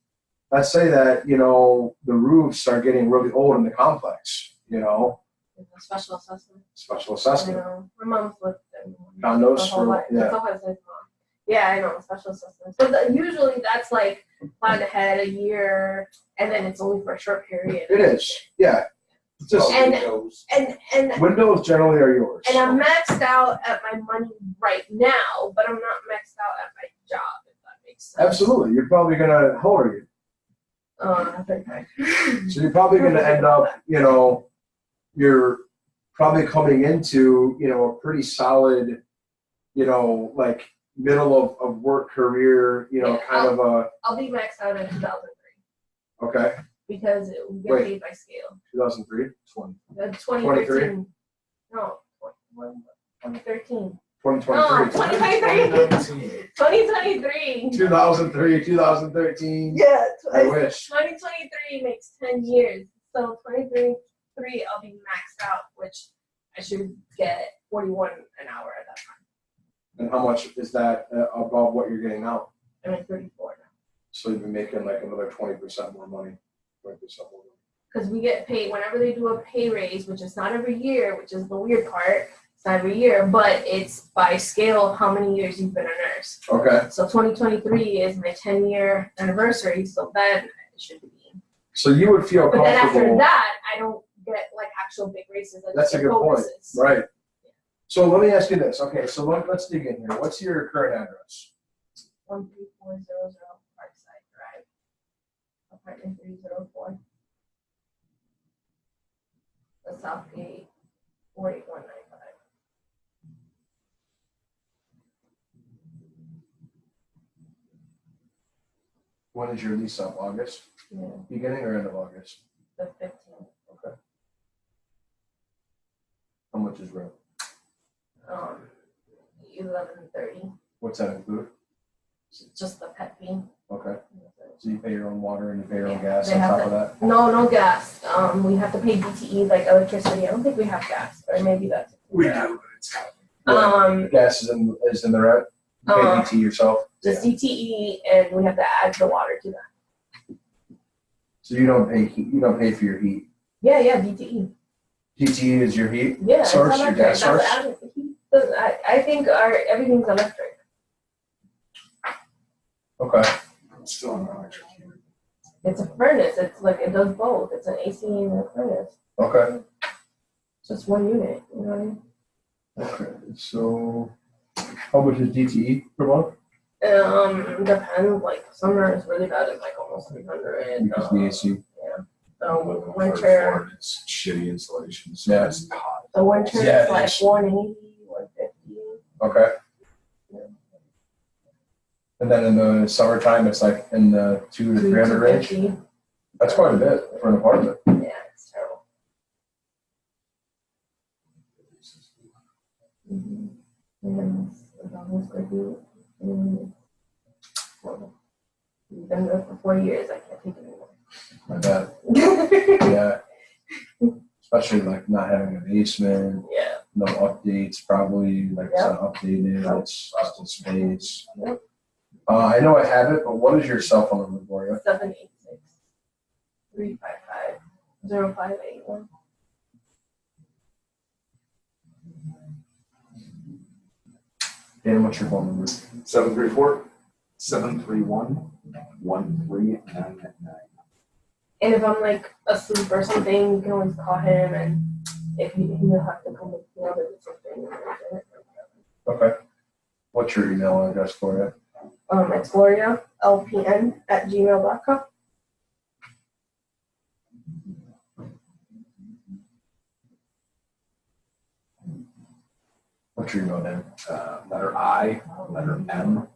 Let's say that the roofs are getting really old in the complex. It's a special assessment. Special I assessment know. My mom's lived there. condos Her whole for life. That's always his mom. Yeah, I know, special assessments. But usually that's like planned ahead a year, and then it's only for a short period. It is, yeah. It's just And- Windows. And windows generally are yours. and I'm maxed out at my money right now, but I'm not maxed out at my job, if that makes sense. Absolutely, you're probably gonna. How old are you? I think So you're probably gonna end up, you're probably coming into, a pretty solid, like middle of work career, Yeah, kind of a, I'll be maxed out in 2003 okay, because it will get Wait. paid by scale. 2003. 2013. No, 2013. Oh, 2023. 2023. 2003, 2013. Yeah, I wish. 2023 makes 10 years. So 2023, I'll be maxed out, which I should get 41 an hour at that time. And how much is that above what you're getting now? I'm at 34 now. So you've been making like another 20% more money. 20% more money. Because we get paid whenever they do a pay raise, which is not every year, which is the weird part. It's not every year, but it's by scale of how many years you've been a nurse. Okay. So 2023 is my 10-year anniversary, so then it should be. So you would feel But then after comfortable. that, I don't get like actual big raises. I That's just a get good point. bonuses. Right. So let me ask you this. Okay, so let's dig in here. What's your current address? 13400 Parkside Drive, apartment 304. The Southgate 48195. When is your lease up? August? Yeah, Beginning or end of August? the 15th. Okay. How much is rent? 1130. What's that include? Just the pet fee. Okay. So you pay your own water and you pay your own gas They on have top of that? No gas. We have to pay DTE like electricity. I don't think we have gas, or maybe that's. We do, but it's Gas is in the rent? You pay DT yourself? Just DTE, and we have to add the water to that. So you don't pay heat, you don't pay for your heat? Yeah, DTE. DTE is your heat Yeah, source, it's your electric. gas source? I think everything's electric. Okay. It's still an electric heater. It's a furnace. It's like it does both. It's an AC and a furnace. Okay. Just one unit. You know what I mean? Okay. So how much is DTE per month? Depends. Like summer is really bad. It's like almost 300. Because the AC. So winter. It's shitty insulation, so Yeah. it's hot. The winter Yeah, is like it's- 180, 150. Okay. And then in the summertime, it's like in the 200 to 300 range? 250. That's quite a bit for an apartment. Yeah, it's terrible. Mm-hmm. And it's about 1 square feet. Well, we've been there for 4 years. I can't take it anymore. My bad. Yeah. Especially like not having a basement, Yeah. no updates, probably like it's not updated, Yep. it's just in space. Yep. I know I have it, but what is your cell phone number for you? 786-355-0581. Dan, what's your phone number? 734-731-1399. And if I'm like asleep or something, you can always call him, and if he'll have to come with me or something. Okay. What's your email address for you? It's GloriaLPN@gmail.com. What's your email, Dan? Letter I, letter M,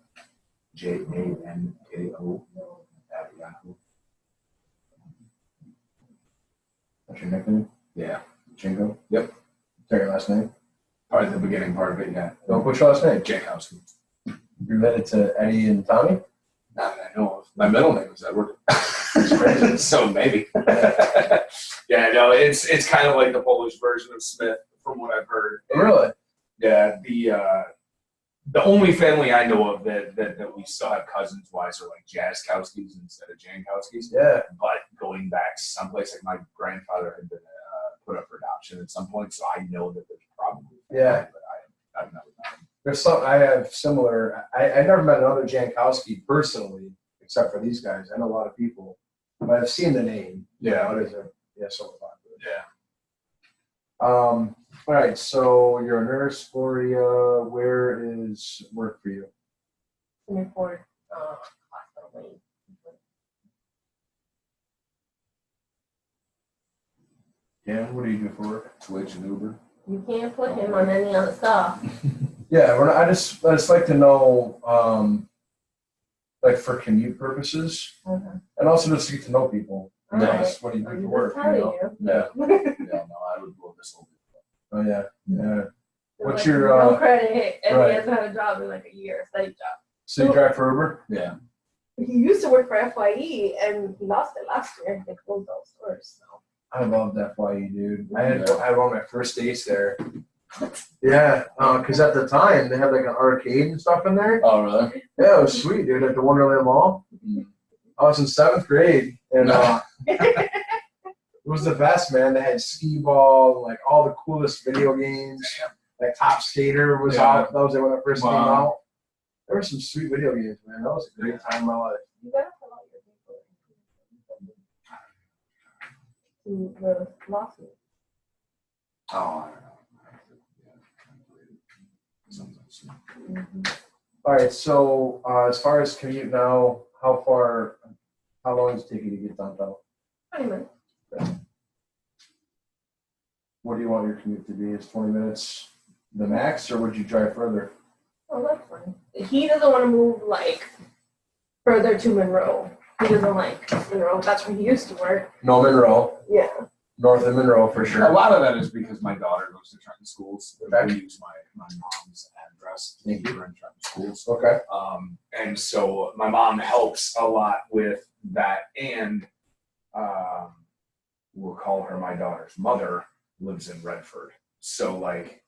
JANKO at Yahoo. What's your nickname? Yeah, Jingo? Yep. Is that your last name? probably the beginning part of it, yeah. No, what's your last name? Jankowski. You're related to Eddie and Tommy? Not that I know of. My middle name is Edward. crazy. So maybe. Yeah, no, it's kind of like the Polish version of Smith, from what I've heard. Really? Yeah, the only family I know of that we still have cousins wise are like Jaskowskis instead of Jankowskis. Yeah. But going back someplace, like my grandfather had been put up for adoption at some point, so I know that there's probably Yeah. but I've never known. There's some, I have similar, I've never met another Jankowski personally, except for these guys. I know a lot of people, but I've seen the name. Yeah. It is so popular. Yeah. All right, so you're a nurse, Gloria. Where is work for you? Newport Hospital Lane. Yeah, what do you do for work? Twitch and Uber. You can't put him on any other stuff. Yeah, I just like to know, like for commute purposes, Okay. and also just to get to know people. All Yeah, right. just what do you do I'm for work? just telling You know? you. Yeah. Yeah, no, I would go this whole bit. Oh yeah. Yeah. What's like, your, no credit, and right. he hasn't had a job in like a year, a steady job. so you drive for Uber? Yeah. He used to work for FYE, and he lost it last year. They closed all stores. So. I loved FYE, dude. I had one of my first days there. Yeah, because at the time they had like an arcade and stuff in there. Oh, really? Yeah, it was sweet, dude, at the Wonderland Mall. I was in 7th grade, and it was the best, man. They had skee ball, like all the coolest video games. Like Top Skater was out. That was it when it first came out. There were some sweet video games, man. That was a great time in my life. You gotta fill out your paperwork. The lawsuit. Oh, I don't know. All right, so as far as commute now, how long does it take you to get downtown? 20 minutes. What do you want your commute to be? Is 20 minutes the max, or would you drive further? Oh, that's fine. He doesn't want to move like further to Monroe. He doesn't like Monroe. That's where he used to work. No, Monroe. Yeah. North of Monroe for A sure. lot of that is because my daughter goes to Trenton schools. Okay. We use my mom's address to keep her in Trenton schools. Okay. And so my mom helps a lot with that, and we'll call her my daughter's mother lives in Redford. So like,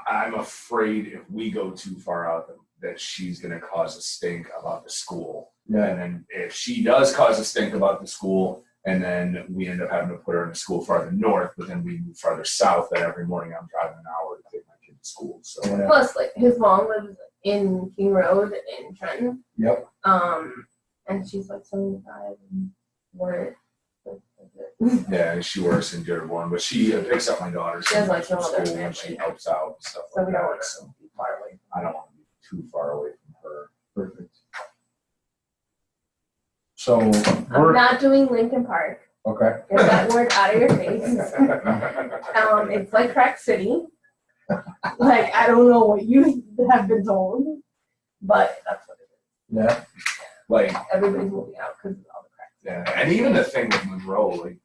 I'm afraid if we go too far out that she's going to cause a stink about the school. Yeah. And then if she does cause a stink about the school, and then we end up having to put her in a school farther north, but then we move farther south, then every morning I'm driving an hour to take my kid to school. So Yeah. Plus, like his mom lives in King Road in Trenton. Yep. And she's like 75 and work. yeah, she works in Dearborn, but she picks up my daughter She has, like, from no other school and she family. helps out and stuff So like we don't that. want So to be far away. I don't want to be too far away from her. Perfect. So I'm we're not doing Lincoln Park. okay. Get that word out of your face. It's like Crack City. Like, I don't know what you have been told, but that's what it is. Yeah. Like, Everybody's moving out because of all the cracks. yeah, and even the thing with Monroe, like,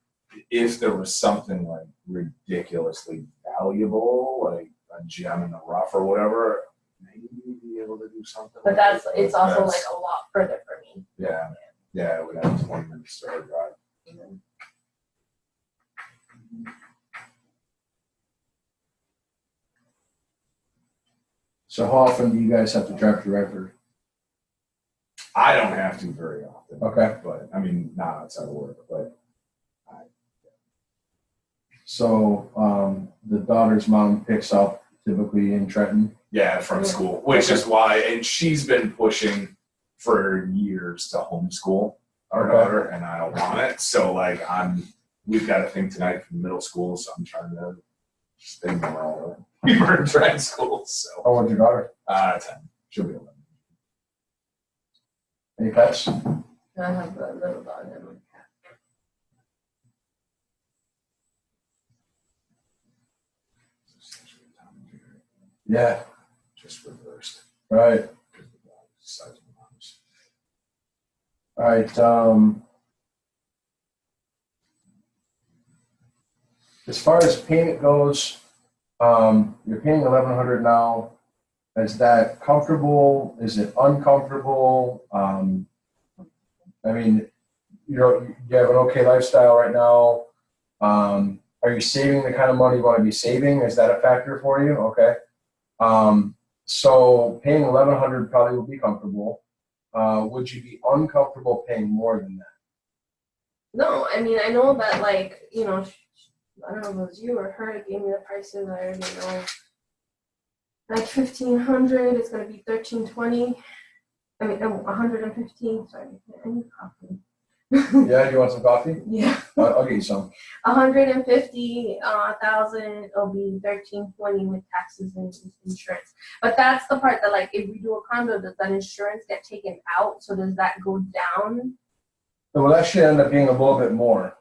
if there was something like ridiculously valuable, like a gem in the rough or whatever, maybe we'd be able to do something. But like it's that. also That's- like a lot further for me. yeah, it would have 20 minutes to our drive. So how often do you guys have to drive to Redford? I don't have to very often. Okay. But I mean, not outside of work, but So the daughter's mom picks up typically in Trenton. yeah, from school, which is why, and she's been pushing for years to homeschool our Okay. daughter, and I don't want it. So like, we've got a thing tonight for middle school, so I'm trying to stay more keep her in trend school. So How old's your daughter? 10, she'll be 11. Any pets? I have a little dog and a cat. Yeah. Just reversed. Right. Because the dog is the size of a mouse. All right. As far as payment goes, you're paying $1,100 now. Is that comfortable? Is it uncomfortable? I mean, you have an okay lifestyle right now. Are you saving the kind of money you want to be saving? Is that a factor for you? Okay. So paying $1,100 probably would be comfortable. Would you be uncomfortable paying more than that? No, I mean, I know that, like, you know, I don't know if it was you or her that gave me the prices. I already know. Like 1,500, it's gonna be 1,320. I mean, 115. Sorry, I need coffee. Yeah, do you want some coffee? Yeah, I'll get you some. 150,000. It'll be 1,320 with taxes and insurance. But that's the part that, like, if we do a condo, does that insurance get taken out? So does that go down? Well, that should end up being a little bit more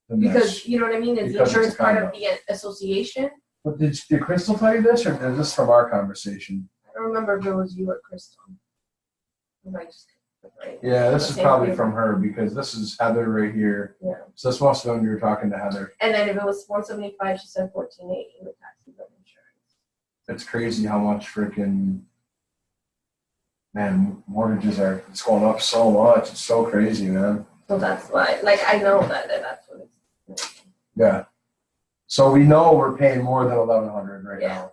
than Because this. you know what I mean? Is the Because it's insurance a part condo. of the association? But did Crystal tell you this, or is this from our conversation? I don't remember if it was you or Crystal. I just right. Yeah, this is Same probably thing. from her because this is Heather right here. Yeah. So this must have been when you were talking to Heather. And then if it was 175, she said 1,480 with taxes and insurance. it's crazy how much freaking, man, mortgages are, it's going up so much. It's so crazy, man. So that's why, like, I know that's what it's. Yeah. So we know we're paying more than 1,100 right Yeah.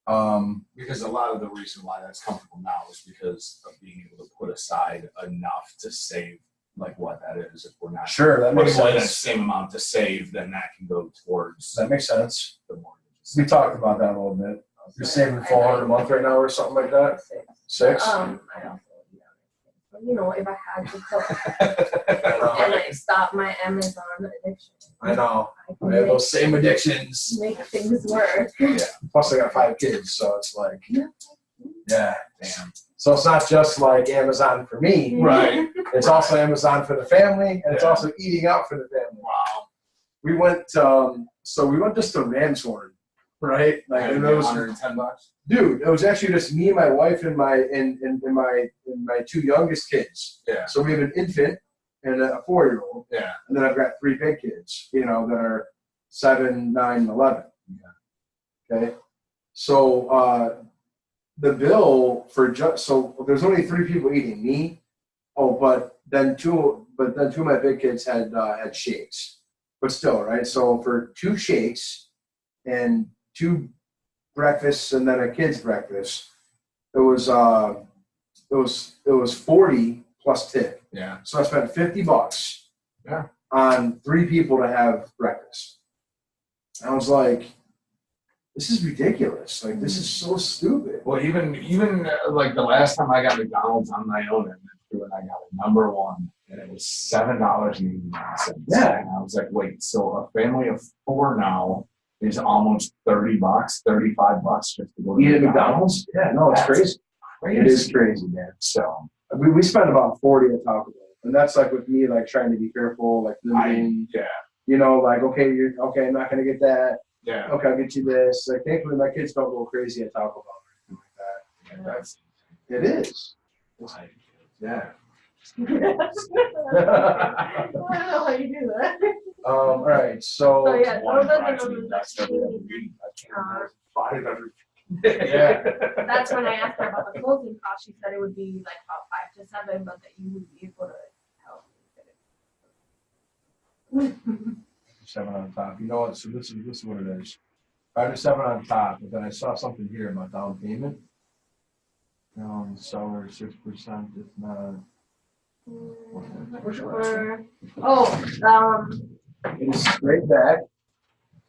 now. Because a lot of the reason why that's comfortable now is because of being able to put aside enough to save, like what that is. If we're not Sure, that makes putting that sense. same amount to save, then that can go towards That makes sense. the mortgages. We talked about that a little bit. You're saving $400 a month right now or something like that? 6? I also, you know, if I had to cook and I stopped my Amazon addiction, I know. I I can have those same addictions. make things work. Plus, I got 5 kids, so it's like, Yeah. yeah, damn. So it's not just like Amazon for me. Right. It's also Amazon for the family, and it's Yeah. also eating out for the family. Wow. We went, so we went just to Ramshorn, right? Like, and it was, $110. dude, it was actually just me, my wife, and my my 2 youngest kids. Yeah. So we have an infant and a 4-year-old, Yeah. and then I've got 3 big kids, you know, that are 7, 9, and 11. Okay, so the bill for so there's only 3 people eating. Me, but then two of my big kids had shakes, but still, right? So for 2 shakes and 2 breakfasts and then a kid's breakfast, it was 40 plus tip. Yeah. So I spent $50 Yeah. on 3 people to have breakfast. And I was like, this is ridiculous. Like, this is so stupid. Well, even like the last time I got McDonald's on my own, and I got a number 1, and it was $7.89. Yeah. And I was like, wait, so a family of 4 now is almost $30, $35 just to go to Eat at McDonald's? Yeah, no, it's That's crazy. It is crazy, man. So We spend about 40 at Taco Bell. And that's like with me, like trying to be careful, like limiting, yeah, you know, like, okay, I'm not going to get that. yeah. Okay, I'll get you this. Like, thankfully, my kids don't go crazy at Taco Bell or anything like That's that. It is. yeah. I don't know how you do that. All right, so. So yeah, One those are fries the and numbers that's that every we other need. week. I can't Uh, remember. 5 every. Yeah. That's when I asked her about the closing cost. She said it would be like about 5 to 7, but that you would be able to help. 7 on top. You know what? So this is what it is. 5 to 7 on top, but then I saw something here about down payment. Seller 6%, if not. It is straight back.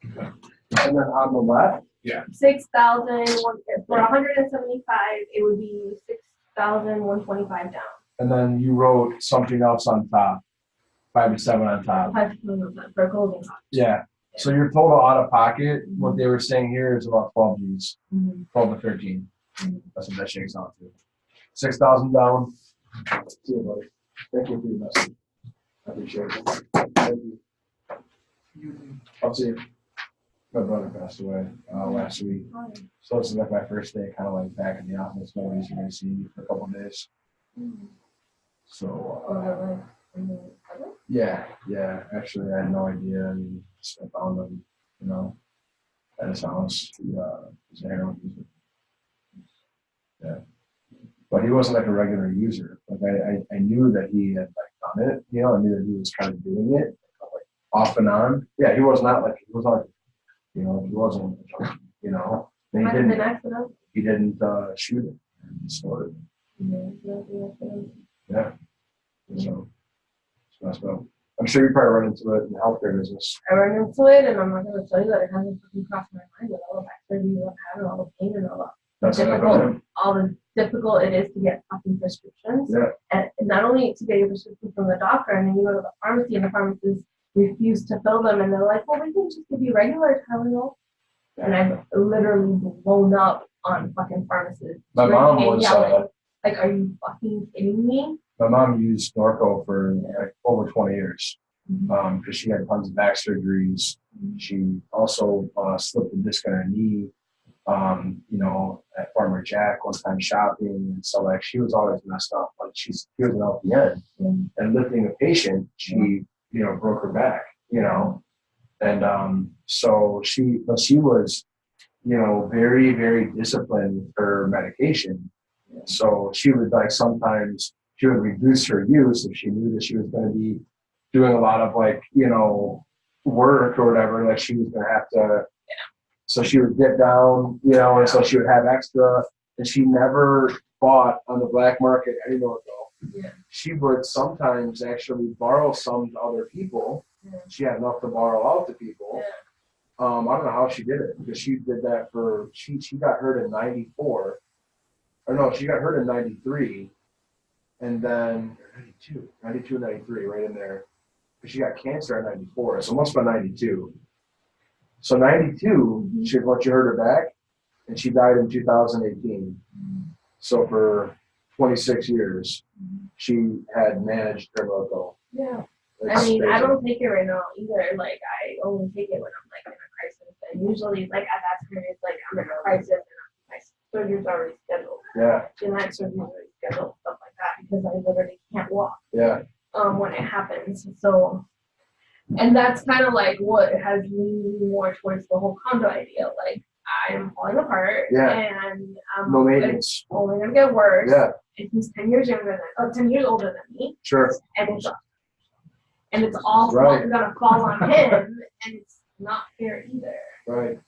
And then on the left, 6,000 for 175. It would be 6,125 down. and then you wrote something else on top. 5 to 7 on top. 5% for closing cost. Yeah. So your total out of pocket, what they were saying here is about 12 G's, 12 to 13. That's what that shakes out to. 6,000 down. See you, buddy. Thank you for your message. I appreciate it. Thank you. I'll see you. My brother passed away last week. So this is like my first day kind of like back in the office. Nobody's going to see me for a couple of days. So, yeah. Actually, I had no idea. I mean, I found him, you know, at his house. He's a heroin user. Yeah. But he wasn't like a regular user. Like I knew that he had like done it, you know, I knew that he was kind of doing it like off and on. Yeah, he was not, you know, he wasn't, you know, and Might have been accident. he didn't shoot it and snort it. Yeah. So that's well. I'm sure you probably run into it in the healthcare business. I run into it, and I'm not going to tell you that it hasn't fucking crossed my mind with all the back surgery I've had and all the pain and all the difficult it is to get fucking prescriptions. Yeah. And not only to get your prescription from the doctor, and then you go to the pharmacy, and the pharmacist refuse to fill them, and they're like, well, we can just give you regular Tylenol. And I've literally blown up on fucking pharmacists. My mom screaming and was, yelling. Like, are you fucking kidding me? My mom used Norco for like over 20 years because she had tons of back surgeries. She also slipped a disc in her knee, you know, at Farmer Jack one time shopping. And so, like, she was always messed up. Like, she was an LPN. And lifting a patient, she, you know, broke her back, you know. And so she was very, very disciplined with her medication. So she would like sometimes she would reduce her use if she knew that she was going to be doing a lot of like, work or whatever, like she was going to have to. So she would get down, and so she would have extra, and she never bought on the black market any Norco. Yeah. She would sometimes actually borrow some to other people. Yeah. She had enough to borrow out to people. Yeah. I don't know how she did it because she did that she got hurt in 94. Or no, she got hurt in 93. And then 92, 93, right in there. Because she got cancer in 94. So it must have been 92. So 92, she once you hurt her back, and she died in 2018. So for 26 years, she had managed her Norco. Yeah. It's I mean, I crazy. don't take it right now either. Like, I only take it when I'm like in a crisis. And usually, like at that time, it's like I'm in a crisis and my surgery's already scheduled. Yeah, Genetic surgery's already scheduled, stuff like that, because I literally can't walk. yeah, When it happens. So, and that's kind of like what has leaned me more towards the whole condo idea. Like, I'm falling apart, Yeah. and no it's maintenance. only gonna get worse. Yeah, And he's 10 years younger than, 10 years older than me, sure. and it's all Right. gonna fall on him, and it's not fair either. Right.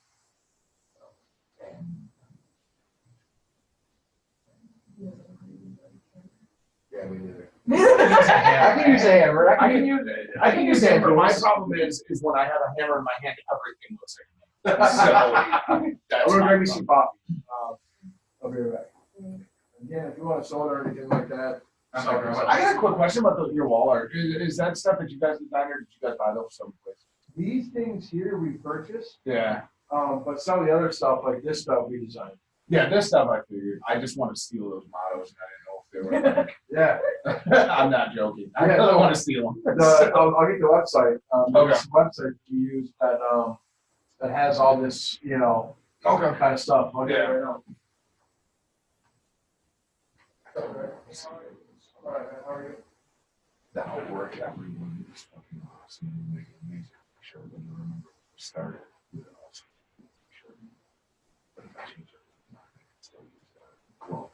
Yeah, me neither. I can use a hammer. I can use it. I can use hammer. My problem is when I have a hammer in my hand, everything looks like a hammer. So that's I'm gonna my bring me some problem. coffee. I'll be right back. Again, if you want a soda or anything like that. I got a quick question about your wall art. Is that stuff that you guys designed, or did you guys buy those someplace? These things here we purchased, Yeah. but some of the other stuff, like this stuff, we designed. Yeah, this stuff I figured. I just want to steal those mottos, and I didn't know if they were. Yeah. I'm not joking. I Yeah, really no. want to steal them. I'll get the website. Okay. There's a website we use that that has all this, Okay. kind of stuff. I'll get it Yeah. right now. All right, man, how are you? That'll work. Everyone is fucking awesome. Make it amazing. Sure, when you remember started. Sure. But if I change it, I'm not gonna still use that. Cool.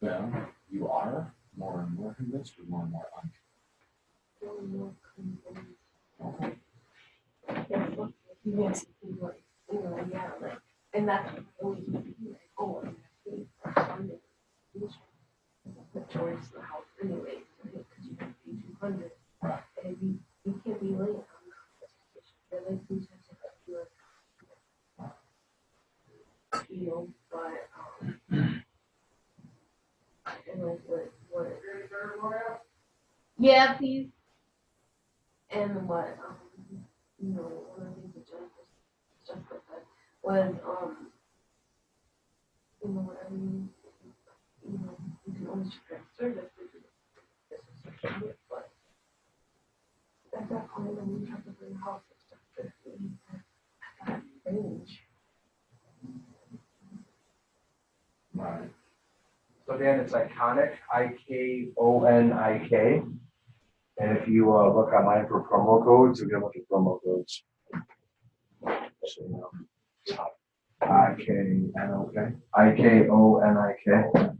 Yeah, you are more and more convinced, or more and more unconvinced? Yes, yeah, like, and that's always like, oh, towards the house anyway, because you have to pay 200. Right. And you can't be late on the like who's to pick up your but and like what yeah, please. And what one of the things that Jennifer said was whatever you can only check service, but at that point when you have to bring house stuff at that range. Right. So Dan, it's Iconic, IKONIK. And if you look online for promo codes, you'll get a bunch of promo codes. So, IKNOK. IKONIK.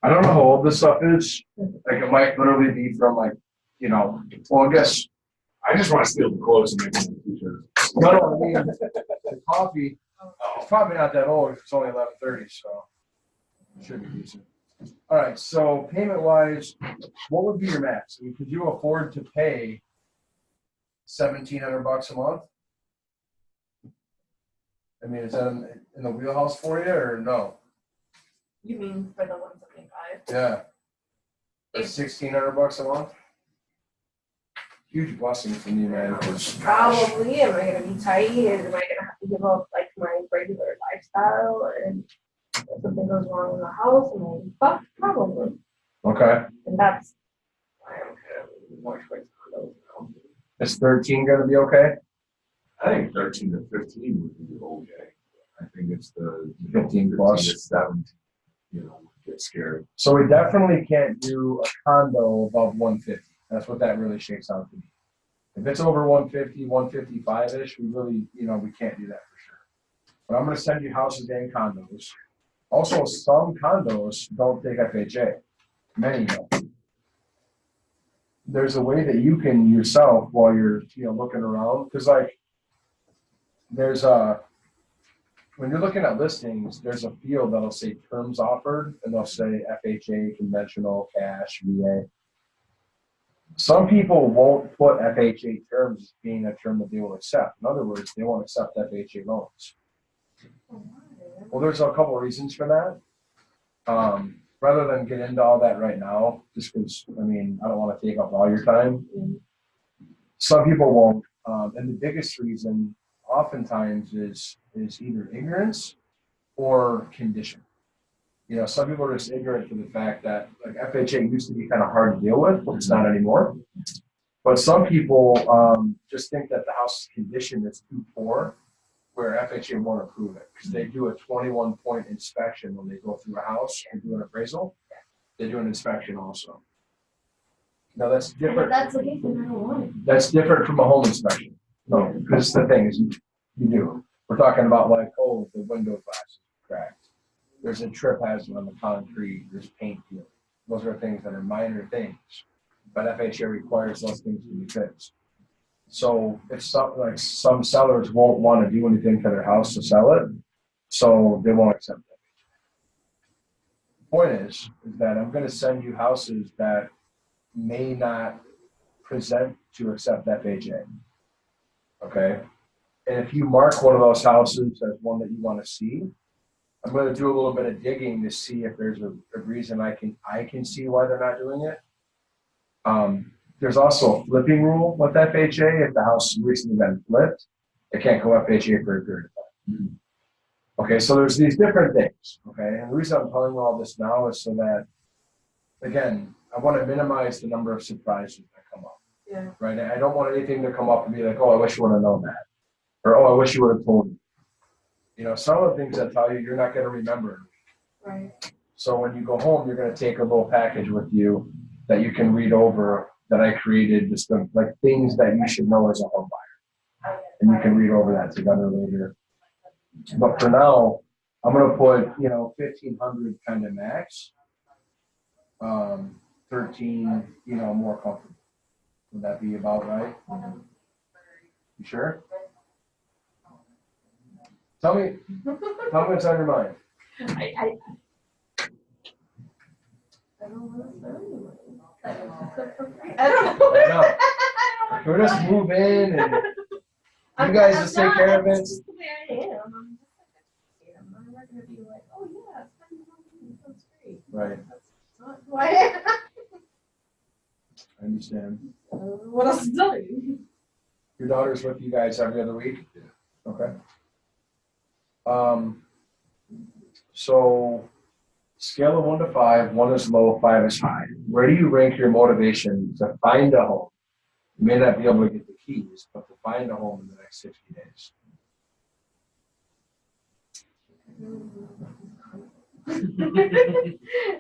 I don't know how old this stuff is. Like it might literally be from like, well, I guess, I just want to steal the clothes and make them t-shirts. no, I mean, the coffee, it's probably not that old. It's only 11:30, so it should be decent. All right, so payment wise, what would be your max? I mean, could you afford to pay $1,700 a month? I mean, is that in the wheelhouse for you or no? You mean for the 175? Yeah. Or $1,600 a month? Huge blessing for me, man. 'Cause, Probably. Am I gonna be tight? Am I gonna have to give up like my regular lifestyle? And if something goes wrong in the house, am I gonna be fucked? Probably. okay. And that's why I'm kind of more towards condos now. Is 13 going to be okay? I think 13 to 15 would be okay. I think it's the 15 plus. to 17, get scared. So we definitely can't do a condo above 150. That's what that really shakes out to be. If it's over 150, 155-ish, we really, we can't do that for sure. But I'm going to send you houses and condos. Also, some condos don't take FHA. Many don't. There's a way that you can yourself, while you're, looking around, because like, there's when you're looking at listings, there's a field that'll say terms offered, and they'll say FHA, conventional, cash, VA. Some people won't put FHA terms as being a term that they will accept. In other words, they won't accept FHA loans. Well, there's a couple of reasons for that. Rather than get into all that right now, just because, I don't want to take up all your time. Some people won't. And the biggest reason oftentimes is either ignorance or condition. Some people are just ignorant to the fact that like FHA used to be kind of hard to deal with, but it's not anymore. But some people just think that the house's condition is too poor, where FHA won't approve it because they do a 21-point inspection when they go through a house and do an appraisal. They do an inspection also. Now that's different. That's the case, then I don't want it. That's different from a home inspection. No, because the thing is, you do. We're talking about like, oh, the window glass is cracked. There's a trip hazard on the concrete. There's paint peeling. Those are things that are minor things, but FHA requires those things to be fixed. So if some sellers won't want to do anything to their house to sell it, so they won't accept FHA. The point is that I'm going to send you houses that may not present to accept FHA. Okay, and if you mark one of those houses as one that you want to see, I'm going to do a little bit of digging to see if there's a reason I can see why they're not doing it. There's also a flipping rule with FHA. If the house has recently been flipped, it can't go FHA for a period of time. Okay, so there's these different things. Okay, and the reason I'm telling you all this now is so that, again, I want to minimize the number of surprises that come up. Yeah. Right? I don't want anything to come up and be like, oh, I wish you would have known that. Or, oh, I wish you would have told me. Some of the things I tell you, you're not going to remember. Right. So when you go home, you're going to take a little package with you that you can read over that I created, just like things that you should know as a home buyer. And you can read over that together later. But for now, I'm going to put, 1,500 kind of max. 13, more comfortable. Would that be about right? You sure? Tell me what's on your mind. I don't want to spend any money. I don't know. I know. Can we just move in and you guys just take care of it? That's just the way I am. I'm not going to be like, oh yeah, spend money. That's great. Right. That's not who I am. I understand. What else to tell you? Your daughter's with you guys every other week? Okay. So scale of 1 to 5, 1 is low, 5 is high. Where do you rank your motivation to find a home? You may not be able to get the keys, but to find a home in the next 60 days.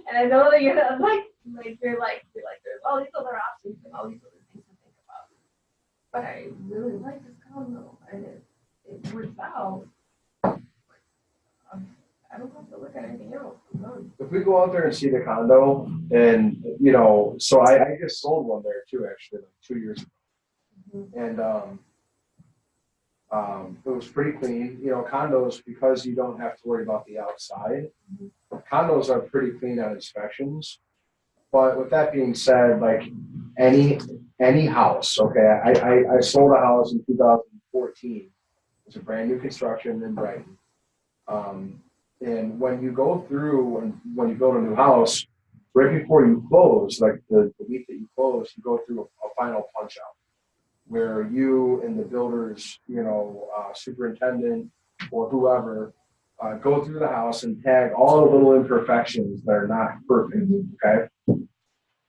And I know that you're like there's all these other options and all these other things to think about. But I really like this condo and it works out. I don't have to look at anything else. I'm done. if we go out there and see the condo, and you know, so I just sold one there too, actually, like 2 years ago, and it was pretty clean. You know, condos, because you don't have to worry about the outside. Condos are pretty clean on inspections. But with that being said, like any house, okay, I sold a house in 2014. It's a brand new construction in Brighton. And when you go through and when you build a new house, right before you close, like the week that you close, you go through a final punch out where you and the builder's, you know, superintendent or whoever go through the house and tag all the little imperfections that are not perfect, okay?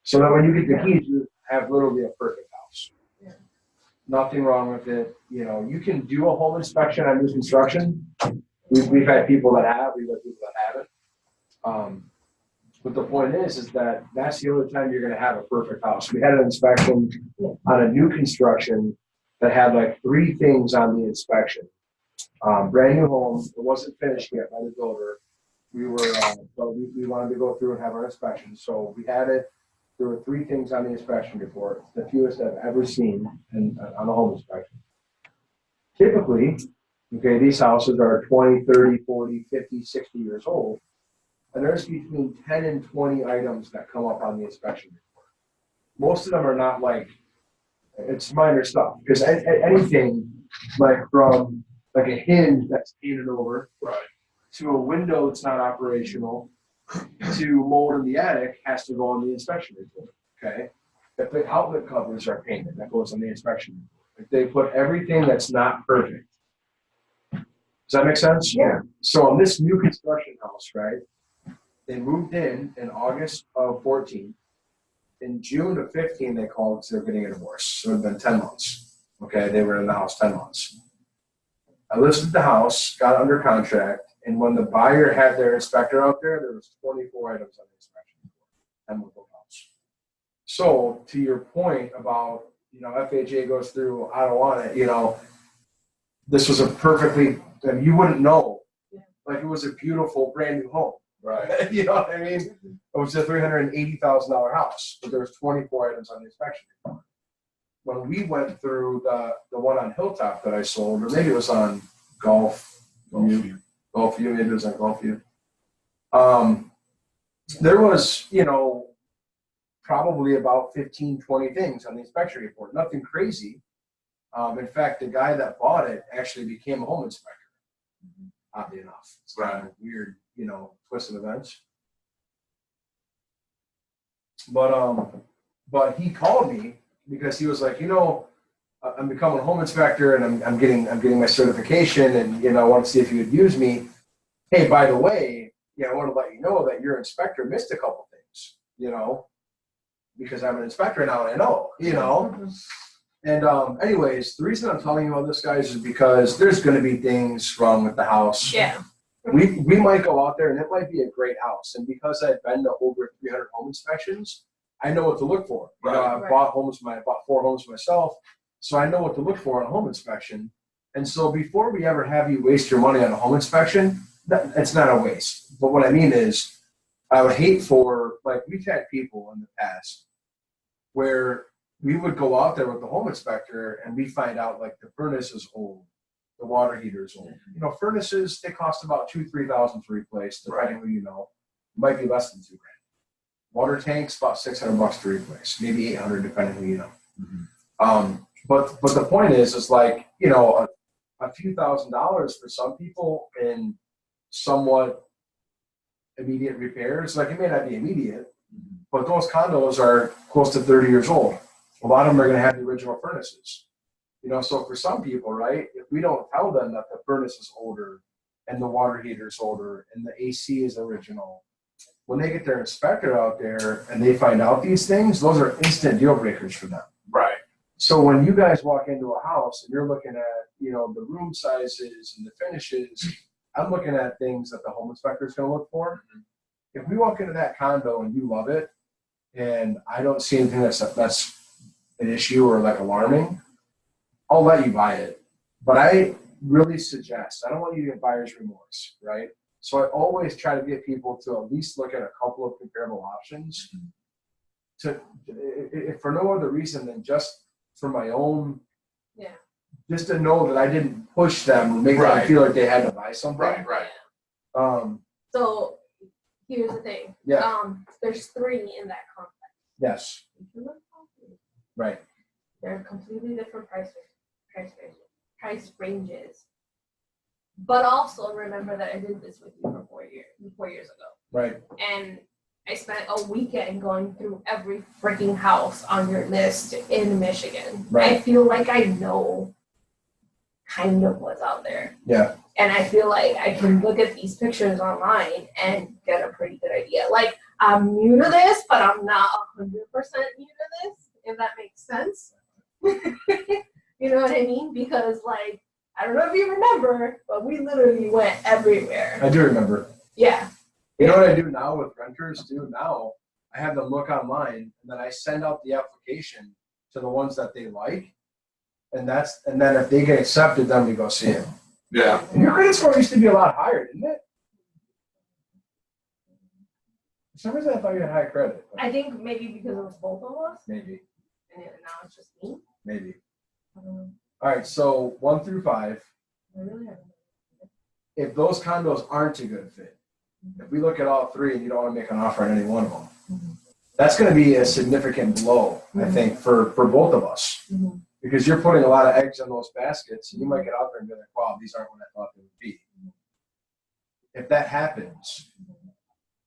So that when you get the keys, you have literally a perfect house. Yeah. Nothing wrong with it. You know, you can do a home inspection on new construction. We've had people that have, we've had people that haven't. But the point is that that's the only time you're going to have a perfect house. We had an inspection on a new construction that had like 3 things on the inspection. Brand new home. It wasn't finished yet by the builder. We were, so we wanted to go through and have our inspection. So we had it. There were 3 things on the inspection report, the fewest I've ever seen on a home inspection. Typically, okay, these houses are 20, 30, 40, 50, 60 years old. And there's between 10 and 20 items that come up on the inspection report. Most of them are not like, it's minor stuff. Because anything like from like a hinge that's painted over, right, to a window that's not operational, to mold in the attic has to go on the inspection report, okay? If the outlet covers are painted, that goes on the inspection report. If they put everything that's not perfect. Does that make sense? Yeah. So on this new construction house, right, they moved in August of 14. In June of 15, they called because they're getting a divorce. So it had been 10 months, okay? They were in the house 10 months. I listed the house, got under contract, and when the buyer had their inspector out there, there was 24 items on the inspection report, 10 month house. So to your point about, you know, FHA goes through, I don't want it, you know, this was a perfectly, and you wouldn't know, like it was a beautiful brand new home, right? You know what I mean? It was a $380,000 house, but there was 24 items on the inspection report. When we went through the one on Hilltop that I sold, or maybe it was on Gulfview, maybe it was on Gulfview. There was, you know, probably about 15, 20 things on the inspection report. Nothing crazy. In fact, the guy that bought it actually became a home inspector. Oddly enough, it's kind of weird, you know, twist of events. But he called me because he was like, you know, I'm becoming a home inspector and I'm getting my certification, and you know, I want to see if you would use me. Hey, by the way, yeah, I want to let you know that your inspector missed a couple things, you know, because I'm an inspector now and I know, you know. And anyways, the reason I'm telling you all this, guys, is because there's going to be things wrong with the house. Yeah. We might go out there and it might be a great house. And because I've been to over 300 home inspections, I know what to look for. You know, I bought 4 homes myself, so I know what to look for on a home inspection. And so before we ever have you waste your money on a home inspection, it's not a waste. But what I mean is, I would hate for, like, we've had people in the past where we would go out there with the home inspector and we find out like the furnace is old, the water heater is old. You know, furnaces, they cost about $2,000-3,000 to replace, depending who you know. It might be less than $2,000. Water tanks, about $600 to replace, maybe $800 depending who you know. But the point is like, you know, a few $1,000s for some people in somewhat immediate repairs. Like, it may not be immediate, but those condos are close to 30 years old. A lot of them are going to have the original furnaces. You know, so for some people, right, if we don't tell them that the furnace is older and the water heater is older and the AC is original, when they get their inspector out there and they find out these things, those are instant deal breakers for them. Right. So when you guys walk into a house and you're looking at, you know, the room sizes and the finishes, I'm looking at things that the home inspector is going to look for. If we walk into that condo and you love it, and I don't see anything that's an issue or like alarming, I'll let you buy it. But I really suggest, I don't want you to get buyer's remorse, right? So I always try to get people to at least look at a couple of comparable options if for no other reason than just for my own, Yeah. just to know that I didn't push them or make them Right. feel like they had to buy something. Right. So here's the thing. Yeah. There's 3 in that complex. Yes. If you look closely, Right. they're completely different price ranges. But also remember that I did this with you for 4 years ago. Right. And I spent a weekend going through every freaking house on your list in Michigan. Right. I feel like I know kind of what's out there. Yeah. And I feel like I can look at these pictures online and get a pretty good idea. Like, I'm new to this, but I'm not 100% new to this, if that makes sense. You know what I mean? Because, like, I don't know if you remember, but we literally went everywhere. I do remember. Yeah. You know what I do now with renters too? Now I have them look online and then I send out the application to the ones that they like. And then if they get accepted, then we go see it. Yeah. And your credit score used to be a lot higher, didn't it? For some reason I thought you had high credit. but I think maybe because it was both of us, Maybe. and now it's just me. Maybe. I don't know. All right, so 1 through 5. I really haven't. If those condos aren't a good fit, if we look at all 3 and you don't want to make an offer on any one of them, that's going to be a significant blow, I think, for both of us. Mhm. Because you're putting a lot of eggs in those baskets, and you might get out there and be like, wow, these aren't what I thought they would be. If that happens,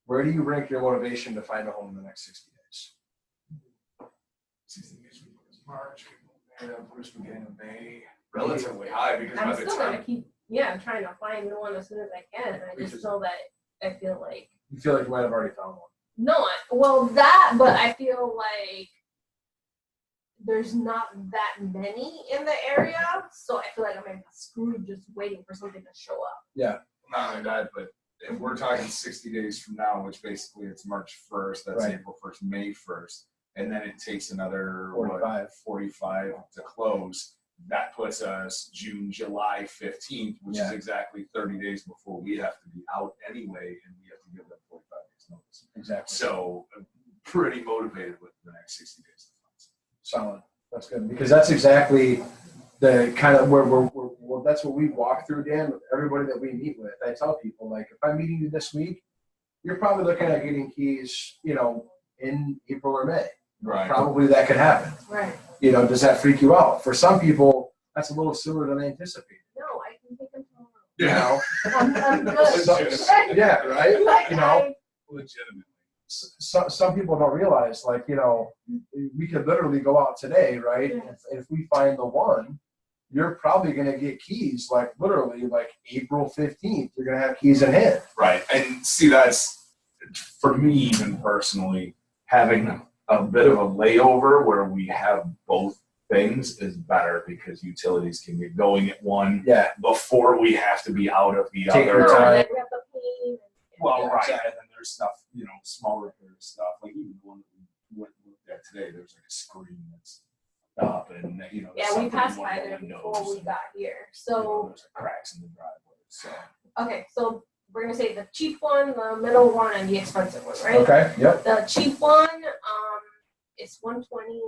where do you rank your motivation to find a home in the next 60 days? 60 days was March, first beginning of May, relatively high because by I'm the still gonna time. keep, trying to find the one as soon as I can. I just know that I feel like You feel like you might have already found one. but I feel like there's not that many in the area, so I feel like I might be screwed just waiting for something to show up. Not only that, but if we're talking 60 days from now, which basically it's March 1st, that's Right. April 1st, May 1st, and then it takes another 45. to close. That puts us June, July 15th, which is Yeah. exactly 30 days before we have to be out anyway, and we have to give them 45 days notice. Exactly. So I'm pretty motivated with the next 60 days. Solid. That's good. Because that's exactly the kind of where that's what we walk through, Dan, with everybody that we meet with. I tell people, like, if I'm meeting you this week, you're probably looking at getting keys, in April or May. Right. Probably that could happen. Right. Does that freak you out? For some people, that's a little sooner than they anticipated. No, I can take them tomorrow. Yeah. I'm good. Yeah, right? Like, Legitimately. Some people don't realize, like, we could literally go out today, right? Yeah. If we find the one, you're probably going to get keys, like, literally, like, April 15th, you're going to have keys in hand. Right. And see, that's, for me, even personally, having a bit of a layover where we have both things is better because utilities can get going at one Yeah. before we have to be out of the Take other. your no, time. and then we have to pay. Well, Yeah, right. exactly. And then there's stuff, small repair stuff. Like even the one that we looked at today, there's like a screen that's up and, there's Yeah, we something passed in one by of the there windows before we and, got here. there's So, like cracks in the driveway. So okay, so we're gonna say the cheap one, the middle one, and the expensive one, right? Okay, yep. The cheap one, it's 121,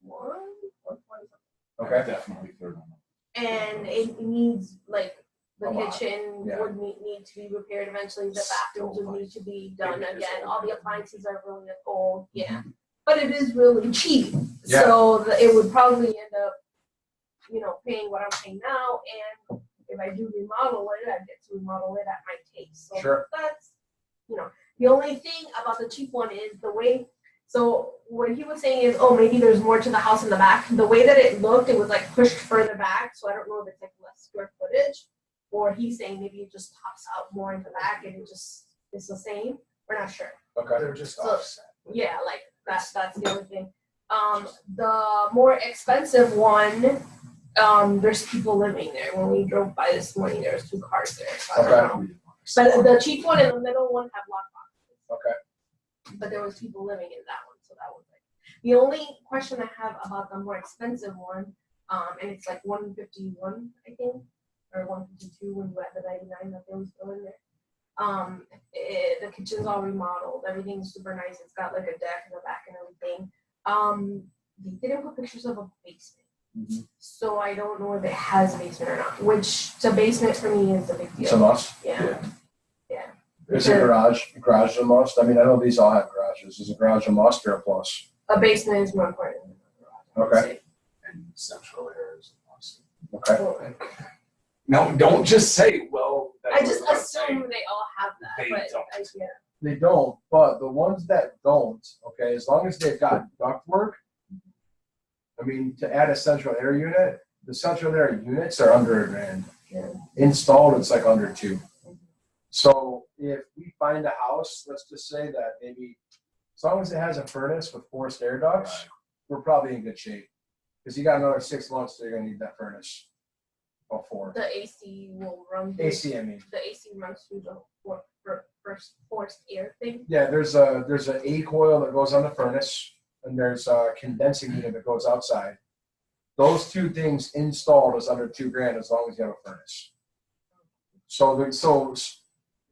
120 something. Okay. definitely third one. And it needs, like, the A lot, kitchen yeah. would need to be repaired eventually, the bathrooms would need to be done It is again, old. all the appliances are really old, yeah. But it is really cheap, Yeah. so it would probably end up, paying what I'm paying now, and if I do remodel it, I get to remodel it at my taste. So Sure. that's, the only thing about the cheap one is the way, so what he was saying is, oh, maybe there's more to the house in the back. The way that it looked, it was like pushed further back, so I don't know if it's like less square footage, or he's saying maybe it just pops out more in the back and it just is the same. We're not sure. Okay. They're just So- offset. Yeah, like that's the only thing. The more expensive one, there's people living there. When we drove by this morning, there was 2 cars there. So I don't know. But the cheap one and the middle one have lockboxes. Okay. But there was people living in that one, so that was like the only question I have about the more expensive one. And it's like 151, I think, or 152 when you add the 99 that they always go in there. The kitchen's all remodeled. Everything's super nice. It's got like a deck in the back and everything. They didn't put pictures of a basement. Mm-hmm. So I don't know if it has a basement or not, which the basement for me is a big deal. It's a must. Yeah. Is a garage a must? I mean, I know these all have garages. Is a garage a must or a plus? A basement is more important than a garage. Okay. And central air is a must. Okay. No, don't just say, well. I that's just what I'm assume saying. they all have that. They but don't. Yeah. They don't, but the ones that don't, okay, as long as they've got ductwork, I mean, to add a central air unit, the central air units are under $1,000. Yeah. Installed, it's like under $2,000. So if we find a house, let's just say that maybe as long as it has a furnace with forced air ducts, Right. we're probably in good shape. Because you got another 6 months, so you're gonna need that furnace. Or 4. The AC will run through. AC, I mean. The AC runs through the forced air thing. Yeah, there's an A coil that goes on the furnace, and there's a condensing unit that goes outside. Those 2 things installed is under $2,000 as long as you have a furnace. So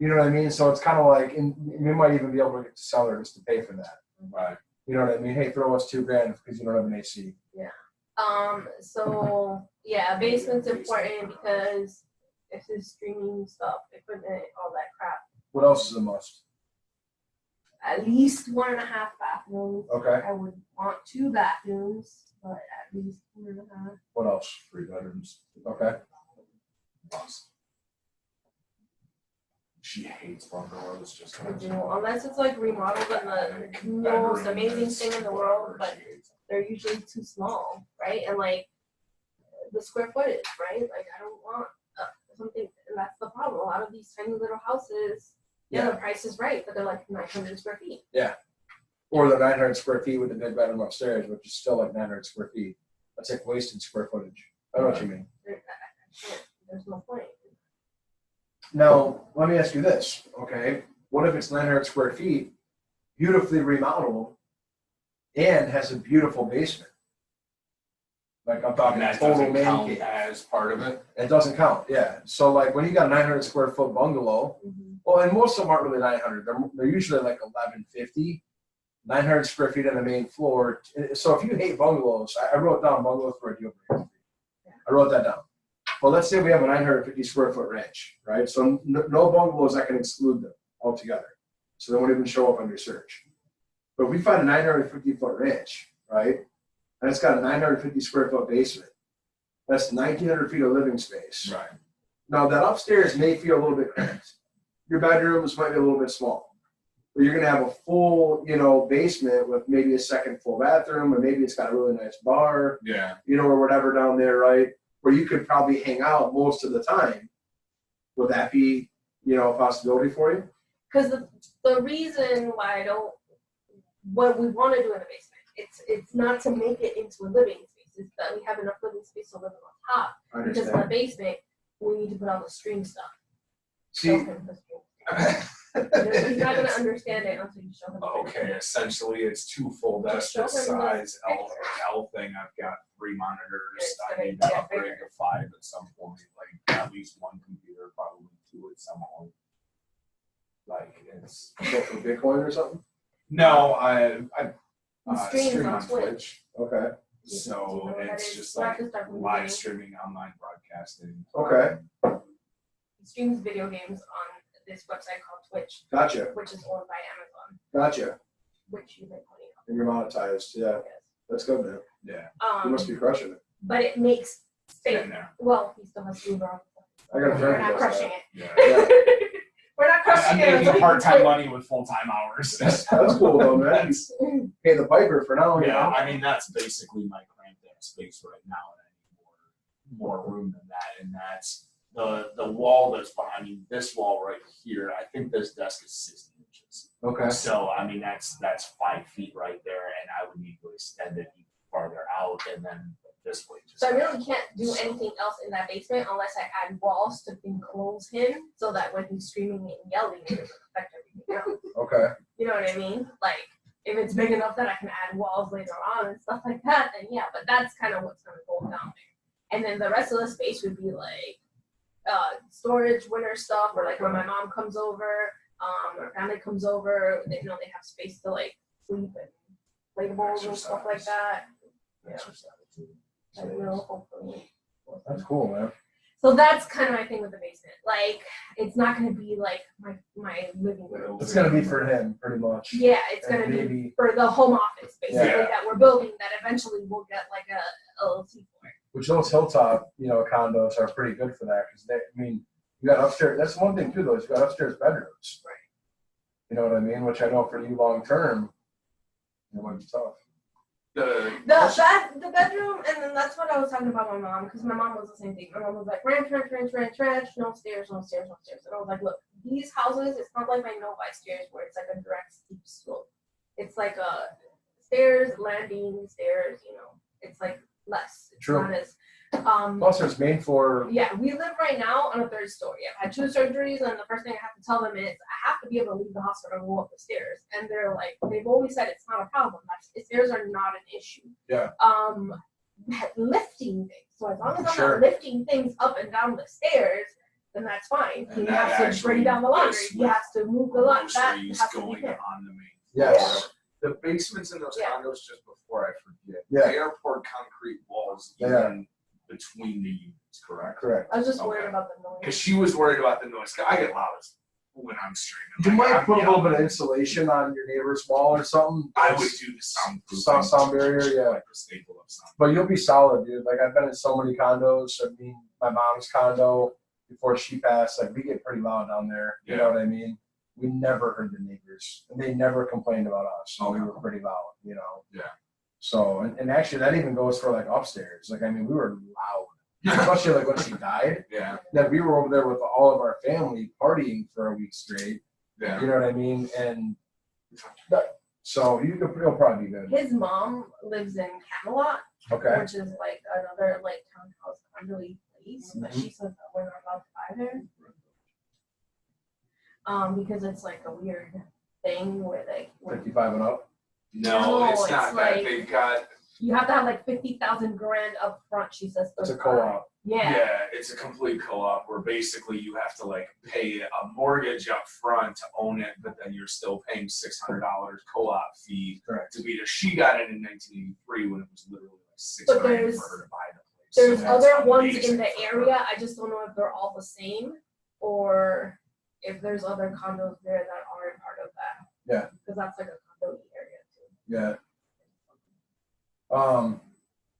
you know what I mean? So it's kind of like, and you might even be able to get the seller just to pay for that. Right. You know what I mean? Hey, throw us $2,000 because you don't have an AC. So yeah, basement's important because if there's streaming stuff, equipment, all that crap. What else is a must? At least 1.5 bathrooms. Okay. I would want 2 bathrooms, but at least 1.5. What else? 3 bedrooms. Okay. Must. She hates bungalows. Just I do, unless it's like remodeled and the most amazing thing in the world, but they're usually too small, right? And like the square footage, right? Like I don't want something, and that's the problem. A lot of these tiny little houses, the price is right, but they're like 900 square feet. Or the 900 square feet with the big bedroom upstairs, which is still like 900 square feet. That's like wasted square footage. I know what you mean. There's no point. Now, let me ask you this, okay? What if it's 900 square feet, beautifully remodeled, and has a beautiful basement? Like I'm talking that total doesn't man count cave. as part of it. It doesn't count, yeah. So like when you got a 900 square foot bungalow, Mm-hmm. well, and most of them aren't really 900. They're usually like 1150, 900 square feet on the main floor. So if you hate bungalows, I wrote down bungalows for a deal breaker. I wrote that down. Well, let's say we have a 950 square foot ranch, right? So no bungalows, I can exclude them altogether. So they won't even show up on your search. But if we find a 950 foot ranch, right? And it's got a 950 square foot basement. That's 1,900 feet of living space. Right. Now that upstairs may feel a little bit cramped. Your bedrooms might be a little bit small. But you're gonna have a full, basement with maybe a second full bathroom, or maybe it's got a really nice bar, Yeah. or whatever down there, right? Where you could probably hang out most of the time. Would that be, a possibility for you? Because the reason why what we want to do in the basement, it's not to make it into a living space. It's that we have enough living space to live on top. I Because in the understand. basement, we need to put all the stream stuff. See, Show him the stream. He's not gonna understand it until you show him. the Okay, essentially it's twofold. That's Just the show them the size L thing. I've got 3 monitors. It's I gonna need to get upgrade bigger. to 5 at some point. Like at least 1 computer, probably 2 at some point. Like it's go for Bitcoin or something? no, I Streams stream on on Twitch. Twitch. Okay. Do you So know what that it's is? just We'll like have to start from the live beginning. streaming, online broadcasting. Okay. He streams video games on this website called Twitch, Gotcha. which is owned by Amazon, Gotcha. which you make money off. And you're monetized. Yeah. Yes. That's good, man. Yeah, You must be crushing it. But it makes space. in there. Well, he still has to move around. I got a friend We're who not does crushing Yeah. it. We're not I'm crushing it. making until part-time he money with full-time hours. That's cool though, man. That's- Pay the piper for now, Yeah, I mean, that's basically my cramped ass space right now, and I need more room than that. And that's the wall that's behind me, this wall right here. I think this desk is 60 inches. Okay. So, I mean, that's 5 feet right there, and I would need to extend it even farther out, and then this way. So I really can't do anything else in that basement unless I add walls to enclose him so that when he's screaming and yelling, it doesn't affect everything else. Okay. You know what I mean? Like, if it's big enough that I can add walls later on and stuff like that, then yeah, but that's kind of what's going to go down there. And then the rest of the space would be like storage, winter stuff, or like when my mom comes over, or family comes over, they know they have space to like sleep and inflatables and stuff like that. Yeah. I will hopefully. That's cool, man. So that's kind of my thing with the basement. Like, it's not gonna be like my living room. It's gonna be for him, pretty much. Yeah, it's And gonna be maybe, for the home office basically Yeah. that we're building. That eventually we'll get like a LLC for. which those hilltop, condos are pretty good for that, because you got upstairs, that's one thing too, though, is you got upstairs bedrooms. Right. You know what I mean? Which I know for you long term, it might be tough. The bedroom, and then that's what I was talking about my mom, because my mom was the same thing. My mom was like, ranch, no stairs. And I was like, look, these houses, it's not like my no-buy stairs where it's like a direct steep slope. It's like a stairs, landing, stairs, it's like less. It's True. not as, Plus, it's made for, yeah, we live right now on a third story. I've had 2 surgeries, and the first thing I have to tell them is I have to be able to leave the hospital and go up the stairs. And they're like, they've always said it's not a problem. Stairs are not an issue. Yeah. Lifting things. So as long as I'm Sure. not lifting things up and down the stairs, then that's fine. And He that has to bring actually down the laundry. is He with has to move the laundry. That groceries has to be going him. on the main. yes, The basements in those Yeah. condos, just before I forget, Yeah. they are poured concrete walls They are. even between the units, correct? correct. I was just worried Okay. about the noise. Because she was worried about the noise. I get loud when I'm streaming. You Like, might I'm put a little yelling. bit of insulation on your neighbor's wall or something. I would do the soundproof. Sound barrier, yeah. Like the staple of sound. But you'll be solid, dude. Like, I've been in so many condos. My mom's condo, before she passed, like, we get pretty loud down there. You know what I mean? We never heard the neighbors, and they never complained about us. So we were pretty loud, Yeah. So, and actually, that even goes for, like, upstairs. Like, we were loud. Especially, like, when she died. Yeah. That we were over there with all of our family partying for a week straight. Yeah. You know what I mean? And so you'll probably be good. His mom lives in Camelot, Okay. which is like another like townhouse condo place, but she says that we're not allowed to buy there. Because it's like a weird thing where they 55 and up. No, No, it's it's not that. like- They've got, you have to have like 50,000 grand up front. She says. It's a to buy. co-op. Yeah. it's a complete co-op where basically you have to like pay a mortgage up front to own it, but then you're still paying $600 co-op fee Correct. to be there. She got it in 1983 when it was literally like $6 But grand there's- for her to buy the place. There's So that's other ones amazing in the for her. area. I just don't know if they're all the same or if there's other condos there that aren't part of that. Yeah. Because that's like a condo area too. Yeah.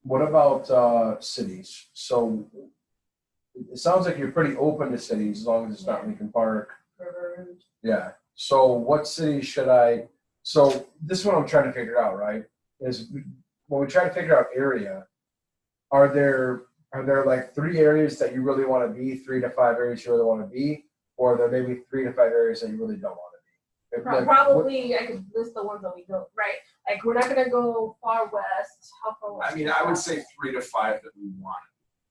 What about cities? So it sounds like you're pretty open to cities as long as it's not Lincoln Park. River. Yeah. So what city should I? So this is what I'm trying to figure out, right? Is when we try to figure out area, are there like 3 areas that you really want to be, 3 to 5 areas you really want to be, or are there maybe 3 to 5 areas that you really don't want to be? Like, Probably I could list the ones that we don't, right? Like we're not gonna go far west. How far west? I mean, I would say 3 to 5 that we want.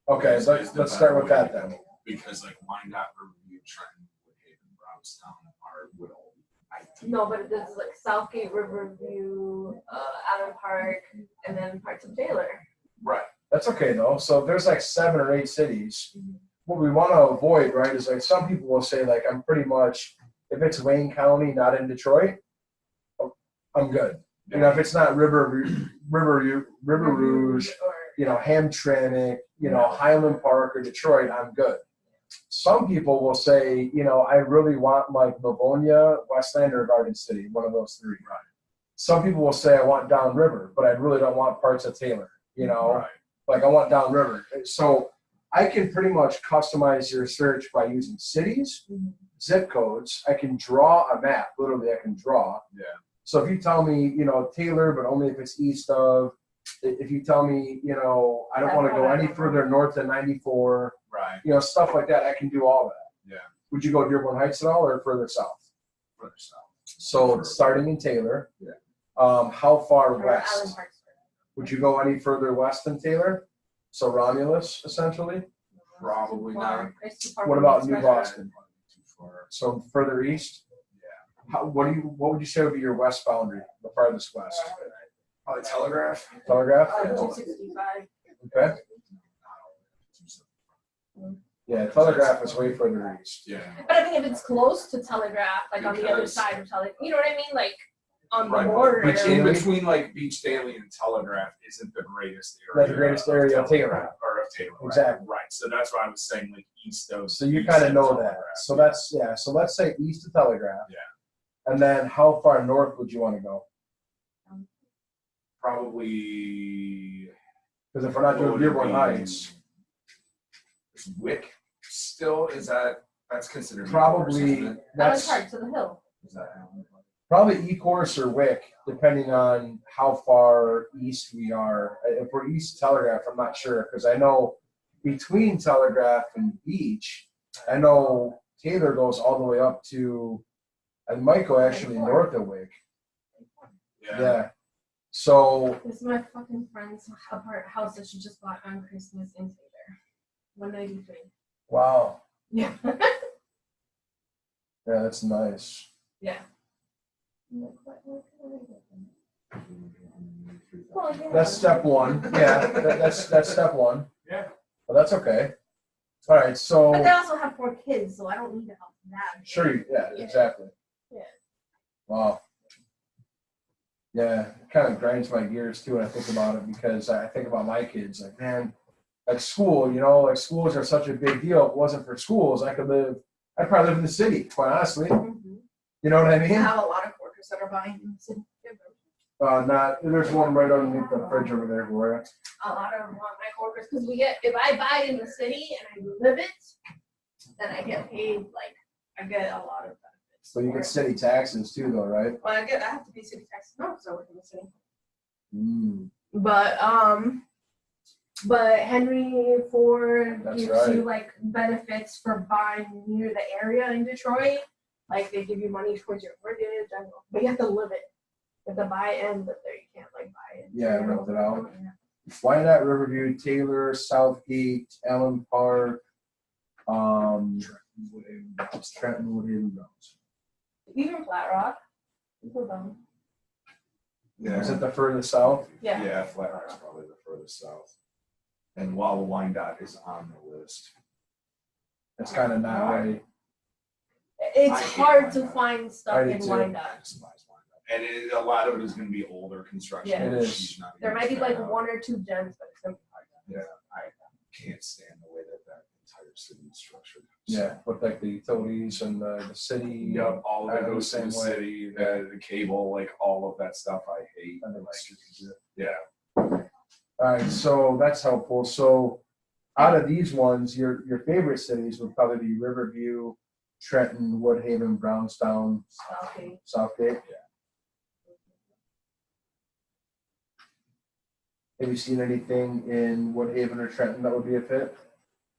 Okay, so let's start with that then. Because like Wyandotte, Riverview, Trenton, Woodhaven, Brownstown are would all be No, but this is like Southgate, Riverview, Allen Park, and then parts of Taylor. right. That's okay though. So if there's like 7 or 8 cities, what we want to avoid, right, is like some people will say like I'm pretty much, if it's Wayne County, not in Detroit, I'm good. If it's not River Rouge, Or Hamtramck, Highland Park or Detroit, I'm good. Some people will say, I really want like Livonia, Westland, or Garden City, one of those 3. Right. Some people will say I want downriver, but I really don't want parts of Taylor, Right. like I want downriver. So I can pretty much customize your search by using cities, zip codes. I can draw a map. Literally, I can draw. Yeah. So if you tell me, Taylor, but only if it's east of, if you tell me, I don't want to go any further north than 94, Right. stuff like that, I can do all that. Yeah. Would you go Dearborn Heights at all or further south? Further south. So starting in Taylor. Yeah. How far Allen west? Park. Would you go any further west than Taylor? So Romulus, essentially. Probably not. What about New Boston? Too far. So further east. Yeah. What would you say would be your west boundary, the farthest west? Probably Telegraph. Telegraph. 265. Okay. Yeah, Telegraph is way further east. Yeah. But I think if it's close to Telegraph, like on the other Because- side of Telegraph, you know what I mean? Like on the Right, border. but in between like Beach Daily and Telegraph isn't the greatest area. Not the greatest area of Telegraph. Or of Telegraph. Exactly. Right, so that's why I was saying like east of. So you east kind of know Telegraph. that. So that's, yeah, so let's say east of Telegraph. Yeah. And then how far north would you want to go? Probably. Because if we're not doing Dearborn Heights, Is Wick still, that's considered. probably, Allen that's Park to the hill. Is that Allen Park? probably Ecorse or Wick, depending on how far east we are. If we're east of Telegraph, I'm not sure, because I know between Telegraph and Beach, I know Taylor goes all the way up to, and might go actually north of Wick. Yeah. So, This is my fucking friend's house that she just bought on Christmas in Taylor. 193. wow. Yeah. Yeah, that's nice. Yeah. That's step one. Yeah, that's step one. Yeah. But that's okay. All right, so But they also have 4 kids, so I don't need a house that big. sure, yeah, Yeah. exactly. Yeah. Wow. Yeah, it kind of grinds my gears too when I think about it, because I think about my kids. Like, man, like school, like schools are such a big deal. If it wasn't for schools, I'd probably live in the city, quite honestly. Mhm. You know what I I mean? have a lot of workers that are buying in the city. There's one right underneath the fridge over there for you. A lot of my coworkers, because if I buy it in the city and I live it, then I get paid, like, I get a lot of benefits. So you for get it. city taxes too, though, right? Well, I have to pay city taxes now because I work in the city. Mm. But Henry Ford That's gives right. you like benefits for buying near the area in Detroit. Like they give you money towards your mortgage, but you have to live it. You have to buy it and live there. You can't like buy it. Yeah, rent it out. Yeah. Wyandotte, Riverview, Taylor, Southgate, Allen Park, Trenton, Woodhaven, Browns. Even Flat Rock. People don't. Yeah. Is it the furthest south? Yeah. Yeah, Flat Rock's probably the furthest south. And Walla Wyandotte is on the list. It's kind of not right. It's I hate hard to Wyandotte. find I stuff do in too. Wyandotte. Despise Wyandotte. And a lot of it is going to be older construction. Yeah. It which is. she's not There gonna might be like check out. 1 or 2 gems, but it's gonna be hard. Yeah, I can't stand the way that entire city is structured. Yeah, with like the utilities and the city. Yep, all of I it know goes the to the same way. city, the cable, like all of that stuff I hate. I think Like, it's- yeah. All right, so that's helpful. So out of these ones, your favorite cities would probably be Riverview, Trenton, Woodhaven, Brownstown, Okay. Southgate. Have you seen anything in Woodhaven or Trenton that would be a fit?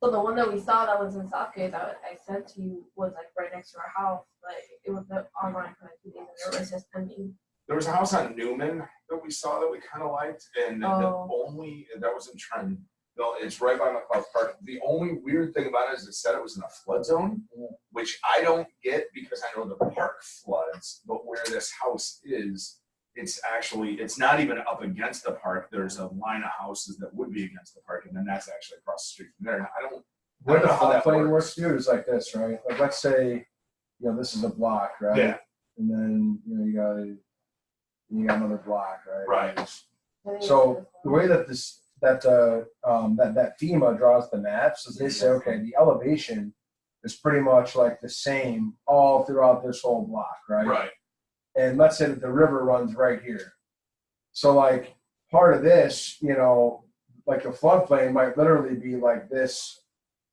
So the one that we saw that was in Southgate that I sent to you was like right next to our house, but it was online for like 2 days and it was just pending. There was a house on Newman that we saw that we kind of liked, and Oh. the only, that was in Trenton. No, it's right by McLeod Park. The only weird thing about it is it said it was in a flood zone, which I don't get because I know the park floods, but where this house is, it's not even up against the park. There's a line of houses that would be against the park, and then that's actually across the street from there. And I don't Where the know how that floodplain works. works, dude, is like this, right? Like, let's say, this is a block, right? Yeah. And then, you got another block, right? Right. I think So it's the way that that FEMA draws the maps is they say, okay, the elevation is pretty much like the same all throughout this whole block, right? Right. And let's say that the river runs right here. So like part of this, like the floodplain might literally be like this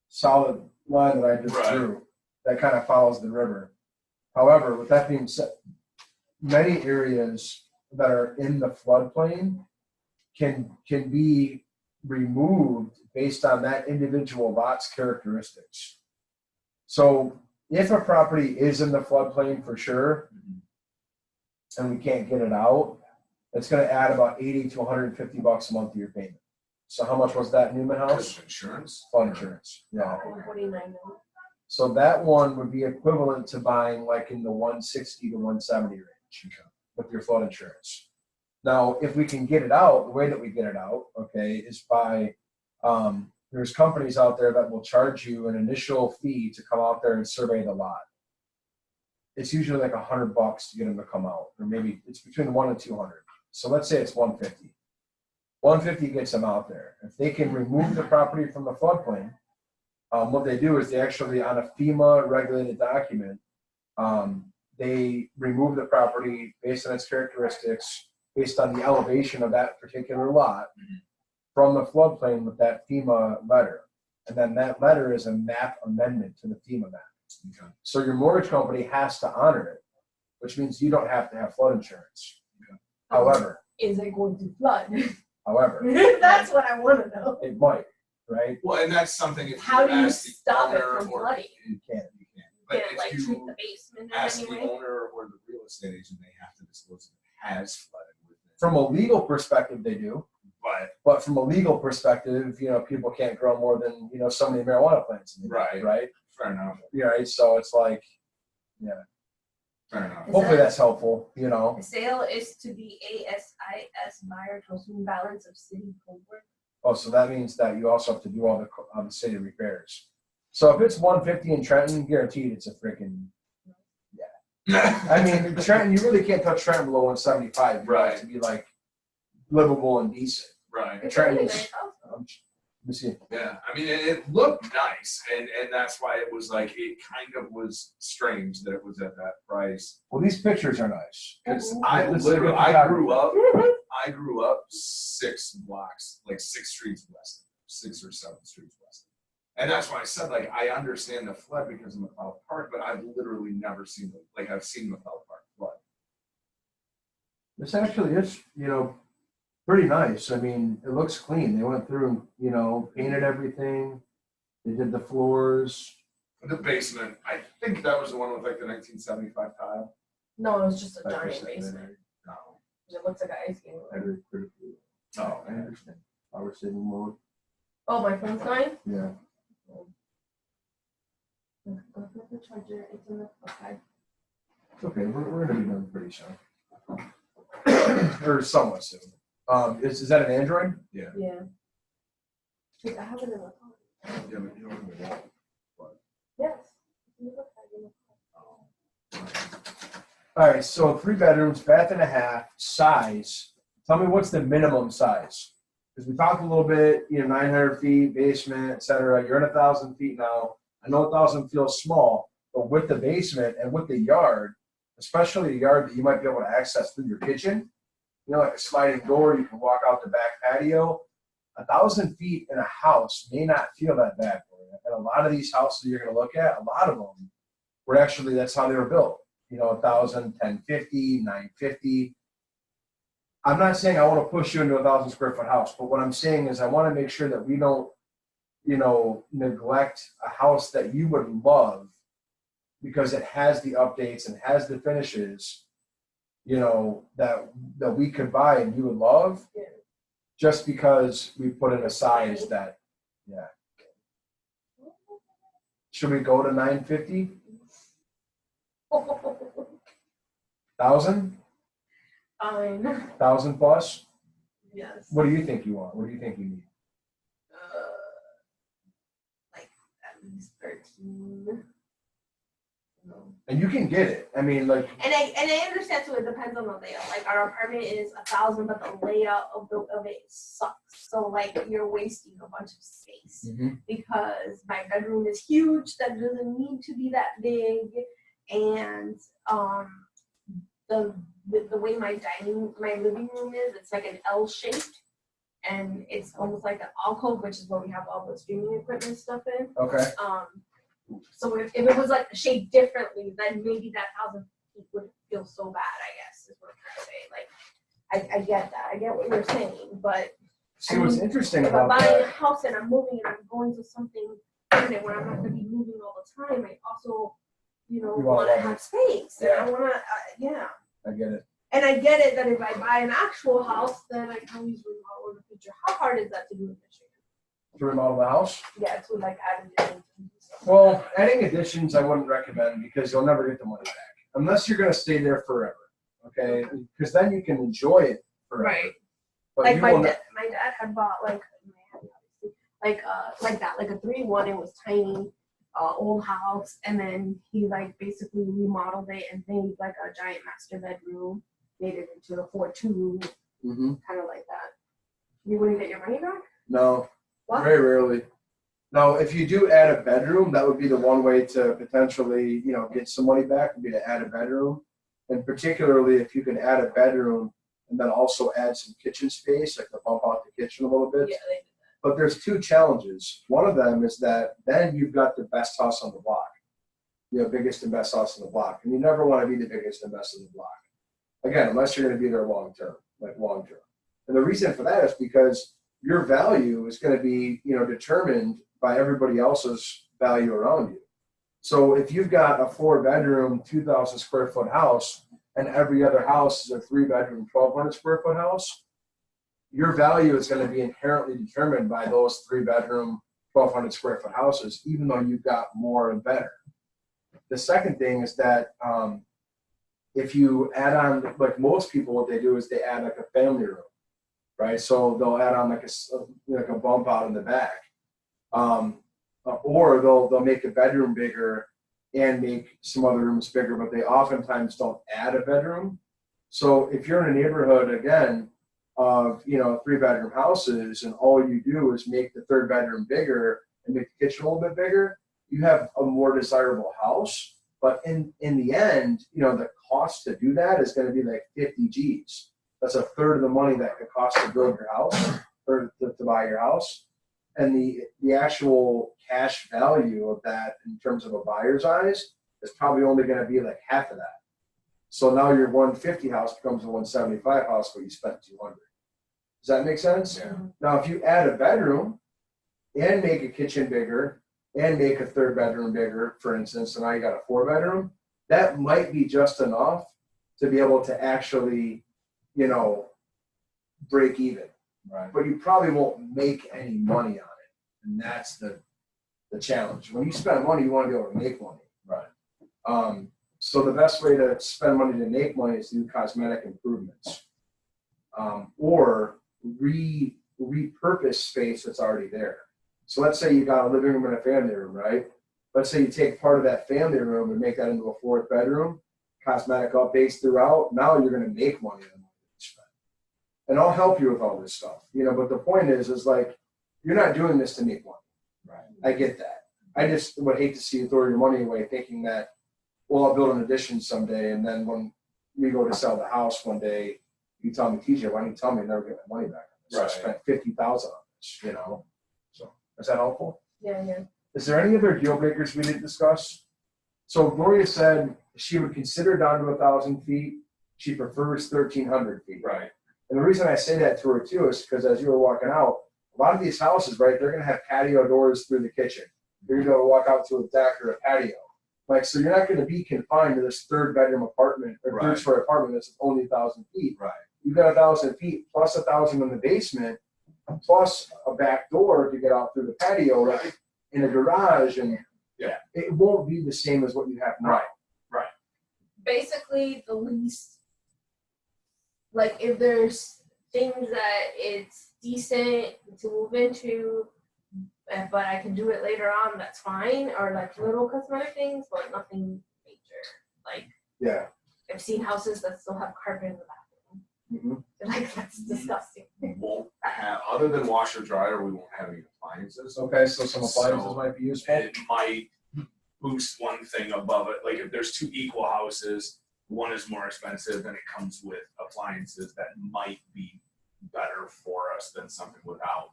solid line that I just Right. drew that kind of follows the river. However, with that being said, many areas that are in the floodplain can be removed based on that individual lot's characteristics. So if a property is in the floodplain for sure, and we can't get it out, it's going to add about $80 to $150 a month to your payment. So how much was that Newman house? Insurance. Flood insurance. Yeah. 149 now. So that one would be equivalent to buying like in the 160 to 170 range with your flood insurance. Now, if we can get it out, the way that we get it out, okay, is by there's companies out there that will charge you an initial fee to come out there and survey the lot. It's usually like $100 to get them to come out, or maybe it's between 1 and 200. So let's say it's 150. 150 gets them out there. If they can remove the property from the floodplain, what they do is they actually, on a FEMA regulated document, they remove the property based on its characteristics, based on the elevation of that particular lot from the floodplain with that FEMA letter. And then that letter is a map amendment to the FEMA map. Okay. So your mortgage company has to honor it, which means you don't have to have flood insurance. Okay. However, Is it going to flood? That's what I want to know. it might, right? Well, and that's something if How do you ask the stop it owner from or- flooding? You can't. You can. But Can't like if treat you the basement in ask any the way? owner or the real estate agent, they have to disclose if it has flooded with it. From a legal perspective, they do. But from a legal perspective, people can't grow more than, so many marijuana plants. in the Right. day, Right. Fair enough. Yeah. Right. So it's like, Fair enough. Is hopefully that- that's helpful, The sale is to the ASIS buyer to assume balance of city homework. Oh, so that means that you also have to do all the city repairs. So if it's 150 in Trenton, guaranteed it's a freaking, I mean, Trenton, you really can't touch Trenton below 175. You want it Right. to be like livable and decent. Right. It's Trenton really is, nice house, though. let me see. Yeah. I mean, it looked nice, and that's why it was like it kind of was strange that it was at that price. Well, these pictures are nice. Because Mhm. I This is a literally, good I grew photography. up. I grew up 6 blocks, like 6 streets west, 6 or 7 streets west. And that's why I said, like, I understand the flood because of McLeod Park, but I've literally never seen it. Like, I've seen McLeod Park flood. This actually is, pretty nice. I mean, it looks clean. They went through and, painted everything. They did the floors. The basement, I think that was the one with like the 1975 tile. No, it was just a 5% giant basement. No. It looks like an ice game. Very critically. Oh, I understand. Power saving mode. Oh, my phone's dying? Yeah. The charger, it's in the, okay. It's okay. We're gonna be done pretty soon. Or somewhat soon. Is that an Android? Yeah. Wait, I have it in the phone. Yeah, but you don't know what. Yes. You look like it. All right. So 3 bedrooms, bath and a half, size. Tell me what's the minimum size? Because we talked a little bit, 900 feet, basement, et cetera. You're in 1,000 feet now. I know 1,000 feels small, but with the basement and with the yard, especially a yard that you might be able to access through your kitchen, like a sliding door, you can walk out the back patio. 1,000 feet in a house may not feel that bad for you. And a lot of these houses you're going to look at, a lot of them were actually, that's how they were built. 1,000, 1,050, 950. I'm not saying I want to push you into a 1,000 square foot house, but what I'm saying is I want to make sure that we don't, neglect a house that you would love because it has the updates and has the finishes, that we could buy and you would love. Yeah. Just because we put in a size that, yeah. Should we go to 950? 1,000? Fine. 1,000 plus? Yes. What do you think you want? What do you think you need? Like at least 13. No. And you can get it. I mean, like, And I understand too. It depends on the layout. Like our apartment is 1,000, but the layout of it sucks. So like you're wasting a bunch of space because my bedroom is huge. That doesn't need to be that big, and the way my living room is, it's like an L shaped, and it's almost like an alcove, which is where we have all the streaming equipment stuff in. okay. So if it was like shaped differently, then maybe that 1,000 feet wouldn't feel so bad, I guess, is what I'm trying to say. Like, I get that. I get what you're saying, but See, what's interesting if I'm about buying a that, house and I'm moving and I'm going to something permanent where I'm not going to be moving all the time, I also, wanna want to have have space. Yeah. And I want to, yeah. I get it. And I get it that if I buy an actual house, then I can always remodel in the future. How hard is that to do in Michigan? To remodel the house? Yeah, to like add additions and stuff. Well, adding additions I wouldn't recommend because you'll never get the money back. Unless you're going to stay there forever, okay? Because then you can enjoy it forever. Right. But Like you my will dad had bought like like that, like a 3-1. It was tiny, old house, and then he like basically remodeled it and made like a giant master bedroom, made it into a 4-2, Mm-hmm. kind of like that. You wouldn't get your money back? No, What? very rarely. Now, if you do add a bedroom, that would be the one way to potentially, get some money back, would be to add a bedroom. And particularly if you can add a bedroom and then also add some kitchen space, like to bump out the kitchen a little bit. Yeah, they But there's 2 challenges. One of them is that then you've got the best house on the block. Biggest and best house on the block. And you never want to be the biggest and best on the block. Again, unless you're going to be there long term. And the reason for that is because your value is going to be, determined by everybody else's value around you. So if you've got a 4-bedroom, 2,000 square foot house, and every other house is a 3-bedroom, 1,200 square foot house, your value is going to be inherently determined by those 3-bedroom, 1,200 square foot houses, even though you've got more and better. The second thing is that if you add on, like most people, what they do is they add like a family room, right? So they'll add on like a bump out in the back, or they'll make a bedroom bigger and make some other rooms bigger, but they oftentimes don't add a bedroom. So if you're in a neighborhood again of 3-bedroom houses, and all you do is make the 3rd bedroom bigger and make the kitchen a little bit bigger, you have a more desirable house. But in the end, the cost to do that is going to be like 50 G's. That's a third of the money that it costs to build your house or to buy your house. And the actual cash value of that in terms of a buyer's eyes is probably only going to be like half of that. So now your 150 house becomes a 175 house, but you spent 200. Does that make sense? Yeah. Now, if you add a bedroom and make a kitchen bigger and make a 3rd bedroom bigger, for instance, and now you got a 4-bedroom, that might be just enough to be able to actually, break even. Right. But you probably won't make any money on it. And that's the challenge. When you spend money, you want to be able to make money. Right. So the best way to spend money to make money is to do cosmetic improvements. Or repurpose space that's already there. So let's say you got a living room and a family room, right? Let's say you take part of that family room and make that into a 4th bedroom, cosmetic updates throughout. Now you're going to make money on the money you spend. And I'll help you with all this stuff, but the point is like, you're not doing this to make money. Right. I get that. I just would hate to see you throw your money away thinking that, well, I'll build an addition someday. And then when we go to sell the house one day, you tell me, TJ, why didn't you tell me I never get my money back on this? Right. I spent $50,000 on this, So is that helpful? Yeah. Is there any other deal breakers we didn't discuss? So Gloria said she would consider down to 1,000 feet. She prefers 1,300 feet. Right. And the reason I say that to her too is because as you were walking out, a lot of these houses, right, they're going to have patio doors through the kitchen. You're going to be able to walk out to a deck or a patio. Like, so you're not going to be confined to this 3rd-bedroom apartment or Right. 3rd-story apartment that's only 1,000 feet. Right. You've got 1,000 feet plus 1,000 in the basement, plus a back door to get out through the patio, right? In a garage, and Yeah. it won't be the same as what you have now. Right. Basically, the least, like if there's things that it's decent to move into, but I can do it later on, that's fine. Or like little cosmetic things, but nothing major. Like Yeah. I've seen houses that still have carpet in the bathroom. Mm-hmm. Like that's disgusting. We won't have, other than washer dryer, we won't have any appliances. Okay, so some appliances So, might be useful. It might boost one thing above it. Like if there's 2 equal houses, one is more expensive and it comes with appliances that might be better for us than something without,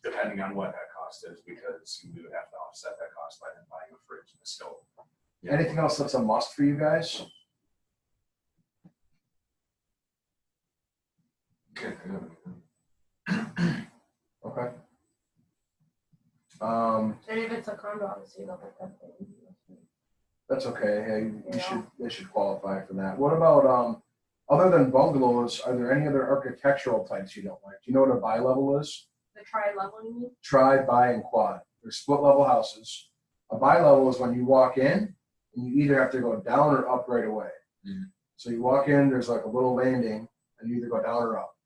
depending on what that cost is, because we would have to offset that cost by then buying a fridge and a stove. Anything else that's a must for you guys? Okay. Okay. And if it's a condo, obviously they'll get that thing. That's okay. Hey, they should qualify for that. What about other than bungalows, are there any other architectural types you don't like? Do you know what a bi-level is? The tri-level, you mean? Tri, bi, and quad. They're split level houses. A bi-level is when you walk in and you either have to go down or up right away. Mhm. So you walk in, there's like a little landing, and you either go down or up.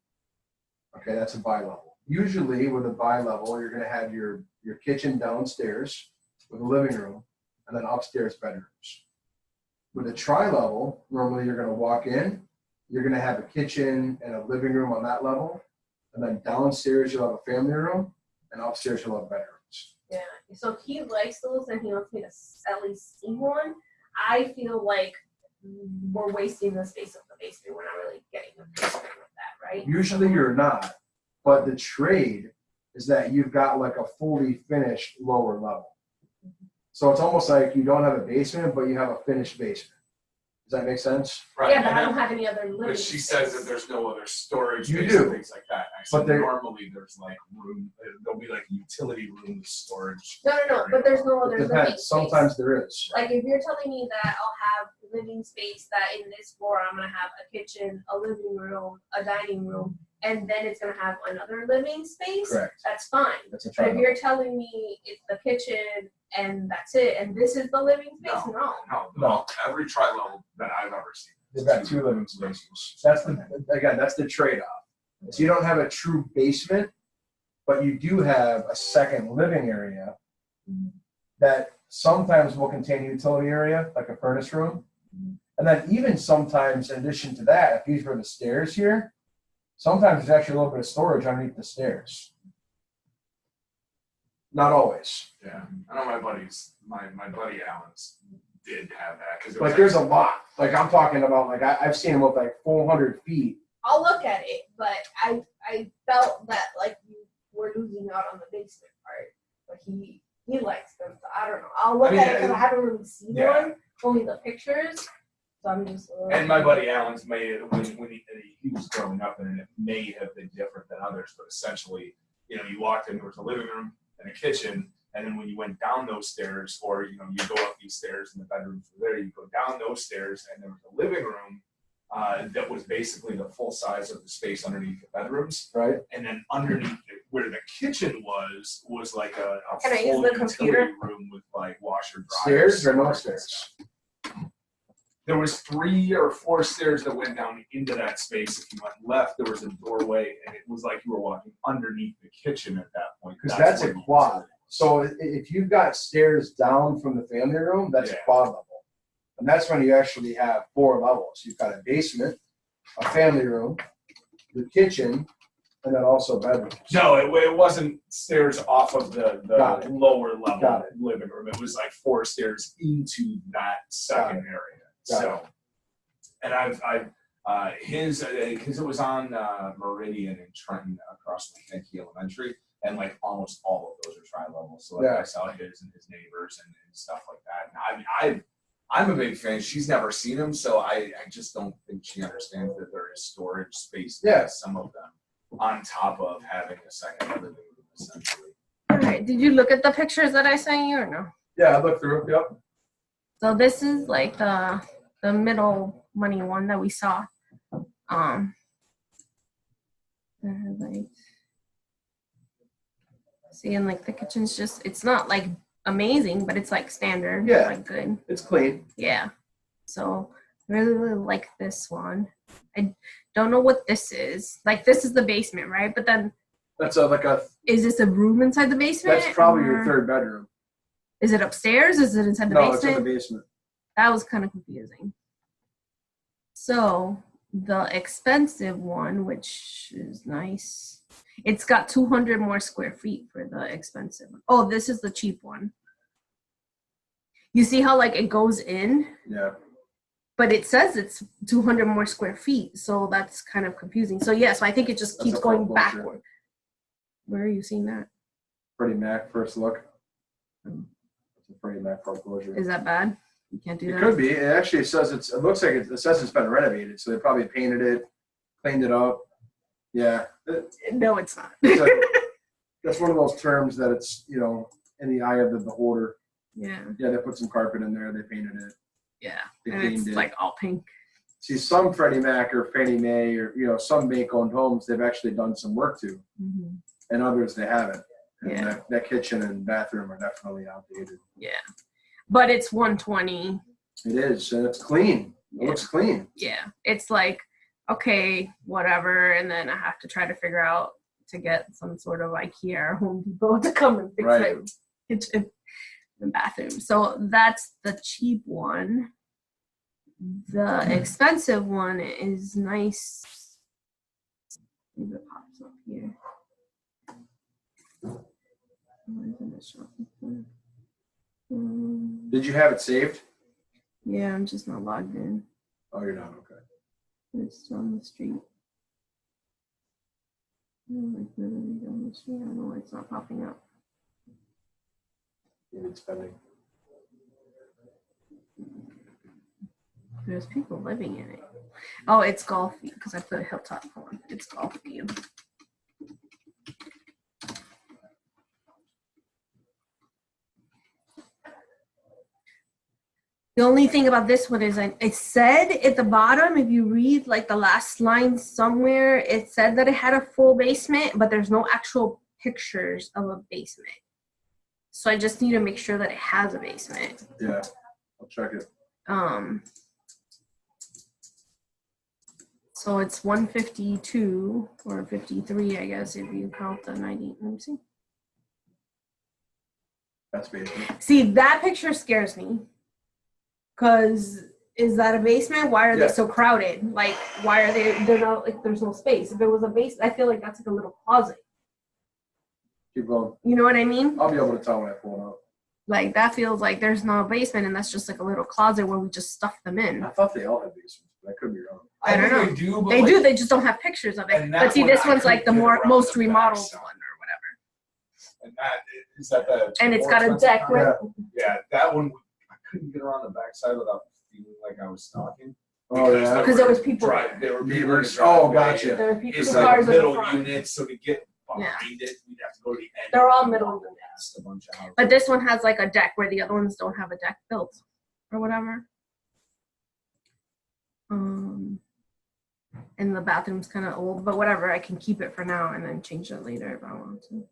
Okay, that's a bi-level. Usually with a bi-level, you're gonna have your kitchen downstairs with a living room and then upstairs bedrooms. With a tri-level, normally you're gonna walk in, you're gonna have a kitchen and a living room on that level, and then downstairs you'll have a family room, and upstairs you'll have bedrooms. Yeah. So if he likes those and he wants me to at least see one, I feel like we're wasting the space of the basement. We're not really getting the basement with that, right? Usually you're not, but the trade is that you've got like a fully finished lower level. So it's almost like you don't have a basement, but you have a finished basement. Does that make sense? Right. Yeah, but and I don't then- have any other living. But she says that space. there's no other storage You space do. and things like that. I But said there- normally there's like room, there'll be like a utility room storage. No, but there's no other It living depends. space. Sometimes there is. Like if you're telling me that I'll have living space that in this floor I'm gonna have a kitchen, a living room, a dining room, and then it's gonna have another living space, Correct. that's fine. That's a But if tri-level. you're telling me it's the kitchen and that's it, and this is the living space, no. No, every tri-level that I've ever seen. They've got two living spaces. That's the trade-off. So you don't have a true basement, but you do have a second living area that sometimes will contain a utility area, like a furnace room. And then even sometimes, in addition to that, if these were the stairs here, sometimes there's actually a little bit of storage underneath the stairs. Not always. Yeah, I know my buddy Alan's did have that because Like there's a lot. Like I'm talking about, like I've seen them with like 400 feet. I'll look at it, but I felt that like you were losing out on the basement part. But he likes them, so I don't know. I'll look I mean, at it because I haven't really seen yeah. one, only the pictures. So I'm just. And my buddy Alan's may when he was growing up, and it may have been different than others, but essentially, you walked in, there was a living room and a kitchen, and then when you went down those stairs, or you go up these stairs and the bedrooms were there, you go down those stairs, and there was a living room that was basically the full size of the space underneath the bedrooms, Right. and then underneath where the kitchen was like a Can I use full the utility computer? room with like washer, dryer, Stairs or no storage and stairs? stuff. There was 3 or 4 stairs that went down into that space. If you went left, there was a doorway, and it was like you were walking underneath the kitchen at that point. Because that's where a the quad. utility was. So if you've got stairs down from the family room, that's a Yeah. quad level. And that's when you actually have 4 levels. You've got a basement, a family room, the kitchen, and then also bedrooms. No, it wasn't stairs off of the Got it. lower level Got it. living room. It was like 4 stairs into that second area. Got So, and I've his because it was on Meridian in Trenton across from Yankee Elementary, and like almost all of those are tri-level. So like Yeah. I saw his and his neighbors and stuff like that. And I'm a big fan. She's never seen them, so I just don't think she understands that there is storage space. Yeah. in some of them on top of having a second living room, essentially. All right. Did you look at the pictures that I sent you or no? Yeah, I looked through it. Yep. So this is like the middle money one that we saw. Like, see, and like the kitchen's just, it's not like amazing, but it's like standard. Yeah. Like good. It's clean. Yeah. So I really like this one. I don't know what this is. Like this is the basement, right? But then That's is this a room inside the basement? that's probably your or third bedroom. Is it upstairs? Is it inside the No, it's in basement? the basement. That was kind of confusing. So the expensive one, which is nice, it's got 200 more square feet for the expensive one. Oh, this is the cheap one. You see how like it goes in, Yeah. but it says it's 200 more square feet. So that's kind of confusing. So yeah, so I think it just That's keeps a going foreclosure. backward. Where are you seeing that? Freddie Mac first look. It's a Freddie Mac foreclosure. Is that bad? You can't do It that. could be. It actually says it looks like it says it's been renovated, so they probably painted it, cleaned it up. Yeah. No, it's not. It's a- that's one of those terms that it's, in the eye of the beholder. Yeah, Yeah, they put some carpet in there, they painted it. yeah. They And it's cleaned it. like all pink. See, some Freddie Mac or Fannie Mae or, some bank-owned homes, they've actually done some work to, Mm-hmm. and others they haven't. And Yeah. that kitchen and bathroom are definitely outdated. Yeah. But it's 120. It is, and it's clean. It Yeah. looks clean. Yeah. It's like, okay, whatever. And then I have to try to figure out to get some sort of IKEA or Home Depot to come and fix Right. my kitchen and bathroom. So that's the cheap one. The expensive one is nice. Maybe it pops up here. Why isn't it showing? Did you have it saved? Yeah, I'm just not logged in. Oh, you're not, okay. It's on the street. Like literally down the street. I don't know why it's not popping up. Maybe it's pending. There's people living in it. Oh, it's golf view because I put a hilltop on. It's golf view. The only thing about this one is it said at the bottom, if you read like the last line somewhere, it said that it had a full basement, but there's no actual pictures of a basement. So I just need to make sure that it has a basement. Yeah, I'll check it. So it's 152 or 53, I guess, if you count the 90. Let me see. That's basement. See, that picture scares me. Because is that a basement? Why are Yeah. they so crowded? Like, why are they're not, like, there's no space. If it was a basement, I feel like that's like a little closet. Keep going. You know what I mean? I'll be able to tell when I pull it up. Like, that feels like there's no basement and that's just like a little closet where we just stuff them in. I thought they all had basements, but I could be wrong. I don't know. They do, but They like, do, they just don't have pictures of it. And But that see, one this I one's like the couldn't get around most the remodeled backside. one or whatever. And that is that the. And it's more got a expensive deck kind? with, Yeah, that one I couldn't get around the backside without feeling like I was stalking. Oh, yeah. because there was people. There were people in the Neighbors. Oh, driveway. gotcha. There were people, It's two like cars a in the middle front. unit, so to get behind it, we'd have to go to the end. They're all middle units. Past a bunch of houses. But this one has like a deck where the other ones don't have a deck built or whatever. And the bathroom's kind of old, but whatever. I can keep it for now and then change it later if I want to.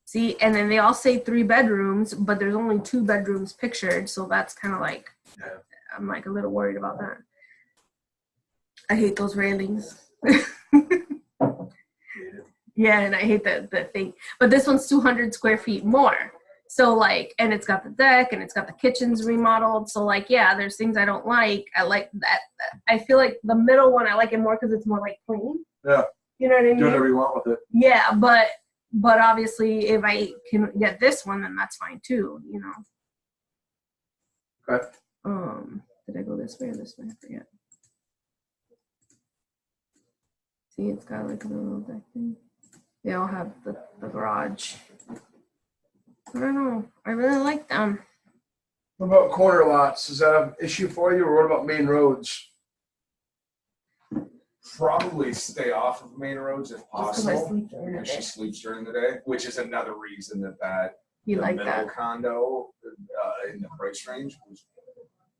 See, and then they all say 3 bedrooms, but there's only 2 bedrooms pictured, so that's kind of like, Yeah. I'm like a little worried about that. I hate those railings. Yeah, and I hate the thing. But this one's 200 square feet more. So like, and it's got the deck and it's got the kitchens remodeled. So like, yeah, there's things I don't like. I like that. I feel like the middle one, I like it more because it's more like clean. Yeah. You know what I mean? Do whatever you want with it. Yeah, but obviously if I can get this one, then that's fine too, you know. Okay. Did I go this way or this way? I forget. See, it's got like a little deck thing. They all have the garage. I don't know. I really like them. What about corner lots? Is that an issue for you, or what about main roads? Probably stay off of main roads if Just 'cause I possible. sleep during the Because she day. sleeps during the day, which is another reason that You the like middle that? condo in the price range was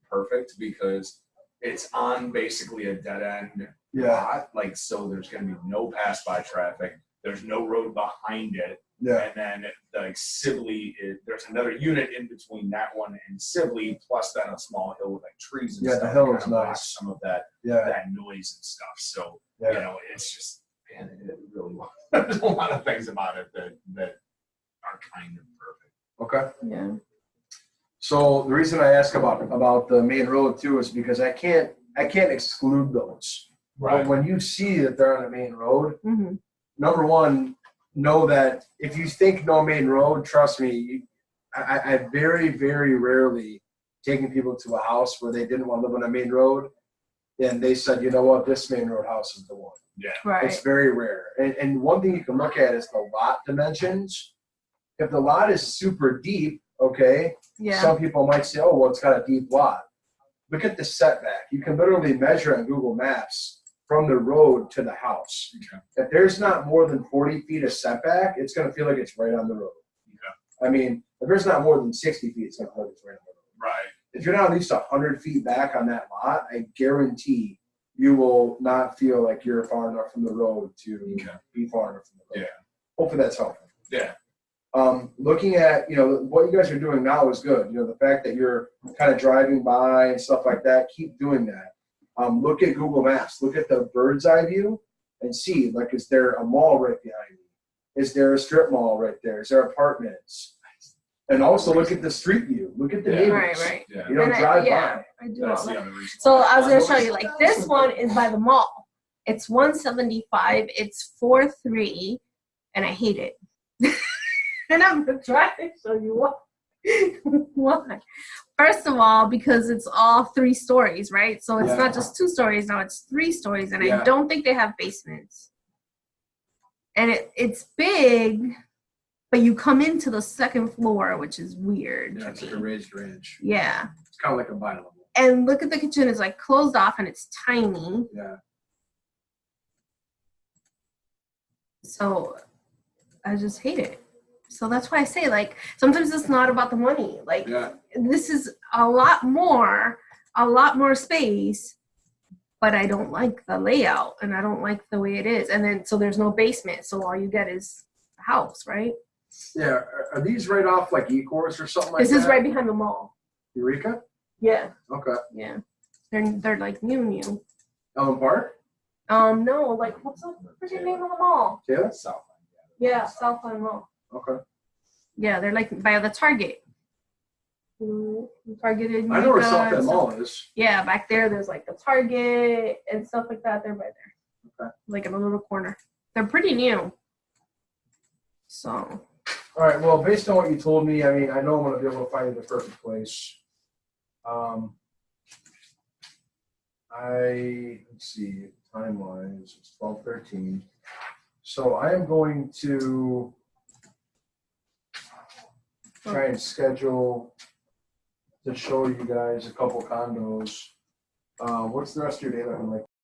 perfect because it's on basically a dead end Yeah. lot. Like, so there's going to be no pass by traffic. There's no road behind it. Yeah. And then like Sibley, there's another unit in between that one and Sibley, plus then a small hill with like trees and Yeah, the stuff. hill to is kinda block nice. Some of that Yeah. noise and stuff. So Yeah. you know, it's just, man, it really there's a lot of things about it that are kind of perfect. Okay. Yeah. So the reason I ask about the main road too is because I can't exclude those. But when you see that they're on a main road, Mm-hmm. number one, know that if you think no main road, trust me, I very, very rarely taken people to a house where they didn't want to live on a main road, and they said, you know what, this main road house is the one. Right. It's very rare. And one thing you can look at is the lot dimensions. If the lot is super deep, okay, Yeah. some people might say, oh, well, it's got a deep lot. Look at the setback. You can literally measure on Google Maps from the road to the house. Okay. If there's not more than 40 feet of setback, it's going to feel like it's right on the road. Okay. I mean, if there's not more than 60 feet, it's going to feel like it's right on the road. Right. If you're not at least 100 feet back on that lot, I guarantee you will not feel like you're far enough from the road to Okay. be far enough from the road. Yeah. Hopefully that's helpful. Yeah. Looking at, what you guys are doing now is good. The fact that you're kind of driving by and stuff like that, keep doing that. Look at Google Maps. Look at the bird's eye view and see, like, is there a mall right behind me? Is there a strip mall right there? Is there apartments? And also look at the street view. Look at the Yeah. neighbors. Right. Yeah. You don't And drive yeah, by. I do That's all the that. other reason. So why. I was gonna show you, like, this one is by the mall. It's 175. It's 4-3, and I hate it. And I'm gonna try to show you why. Why? First of all, because it's all 3 stories, right? So it's Yeah. not just 2 stories now; it's 3 stories, and Yeah. I don't think they have basements. And it's big, but you come into the 2nd floor, which is weird. Yeah, to it's like me. a raised ranch. Yeah. It's kind of like a bi-level. And look at the kitchen; it's like closed off, and it's tiny. Yeah. So I just hate it. So that's why I say, like, sometimes it's not about the money. Like, Yeah. this is a lot more space, but I don't like the layout and I don't like the way it is. And then, so there's no basement. So all you get is the house, right? Yeah. Are these right off like E-Course or something like This that? is right behind the mall. Eureka? Yeah. Okay. Yeah. They're like new. Ellen Park? No, like, what's the freaking name of the mall? Taylor? Southland. Yeah, Southland Mall. Okay. Yeah, they're like by the Target. Target in I know where Eureka South and End stuff. Mall is. Yeah, back there's like the Target and stuff like that. They're right there. Okay. Like in a little corner. They're pretty new. So, All right. Well, based on what you told me, I mean, I know I'm going to be able to find you the perfect place. Let's see, time-wise, it's 12:13. So I am going to try and schedule to show you guys a couple condos. What's the rest of your day looking like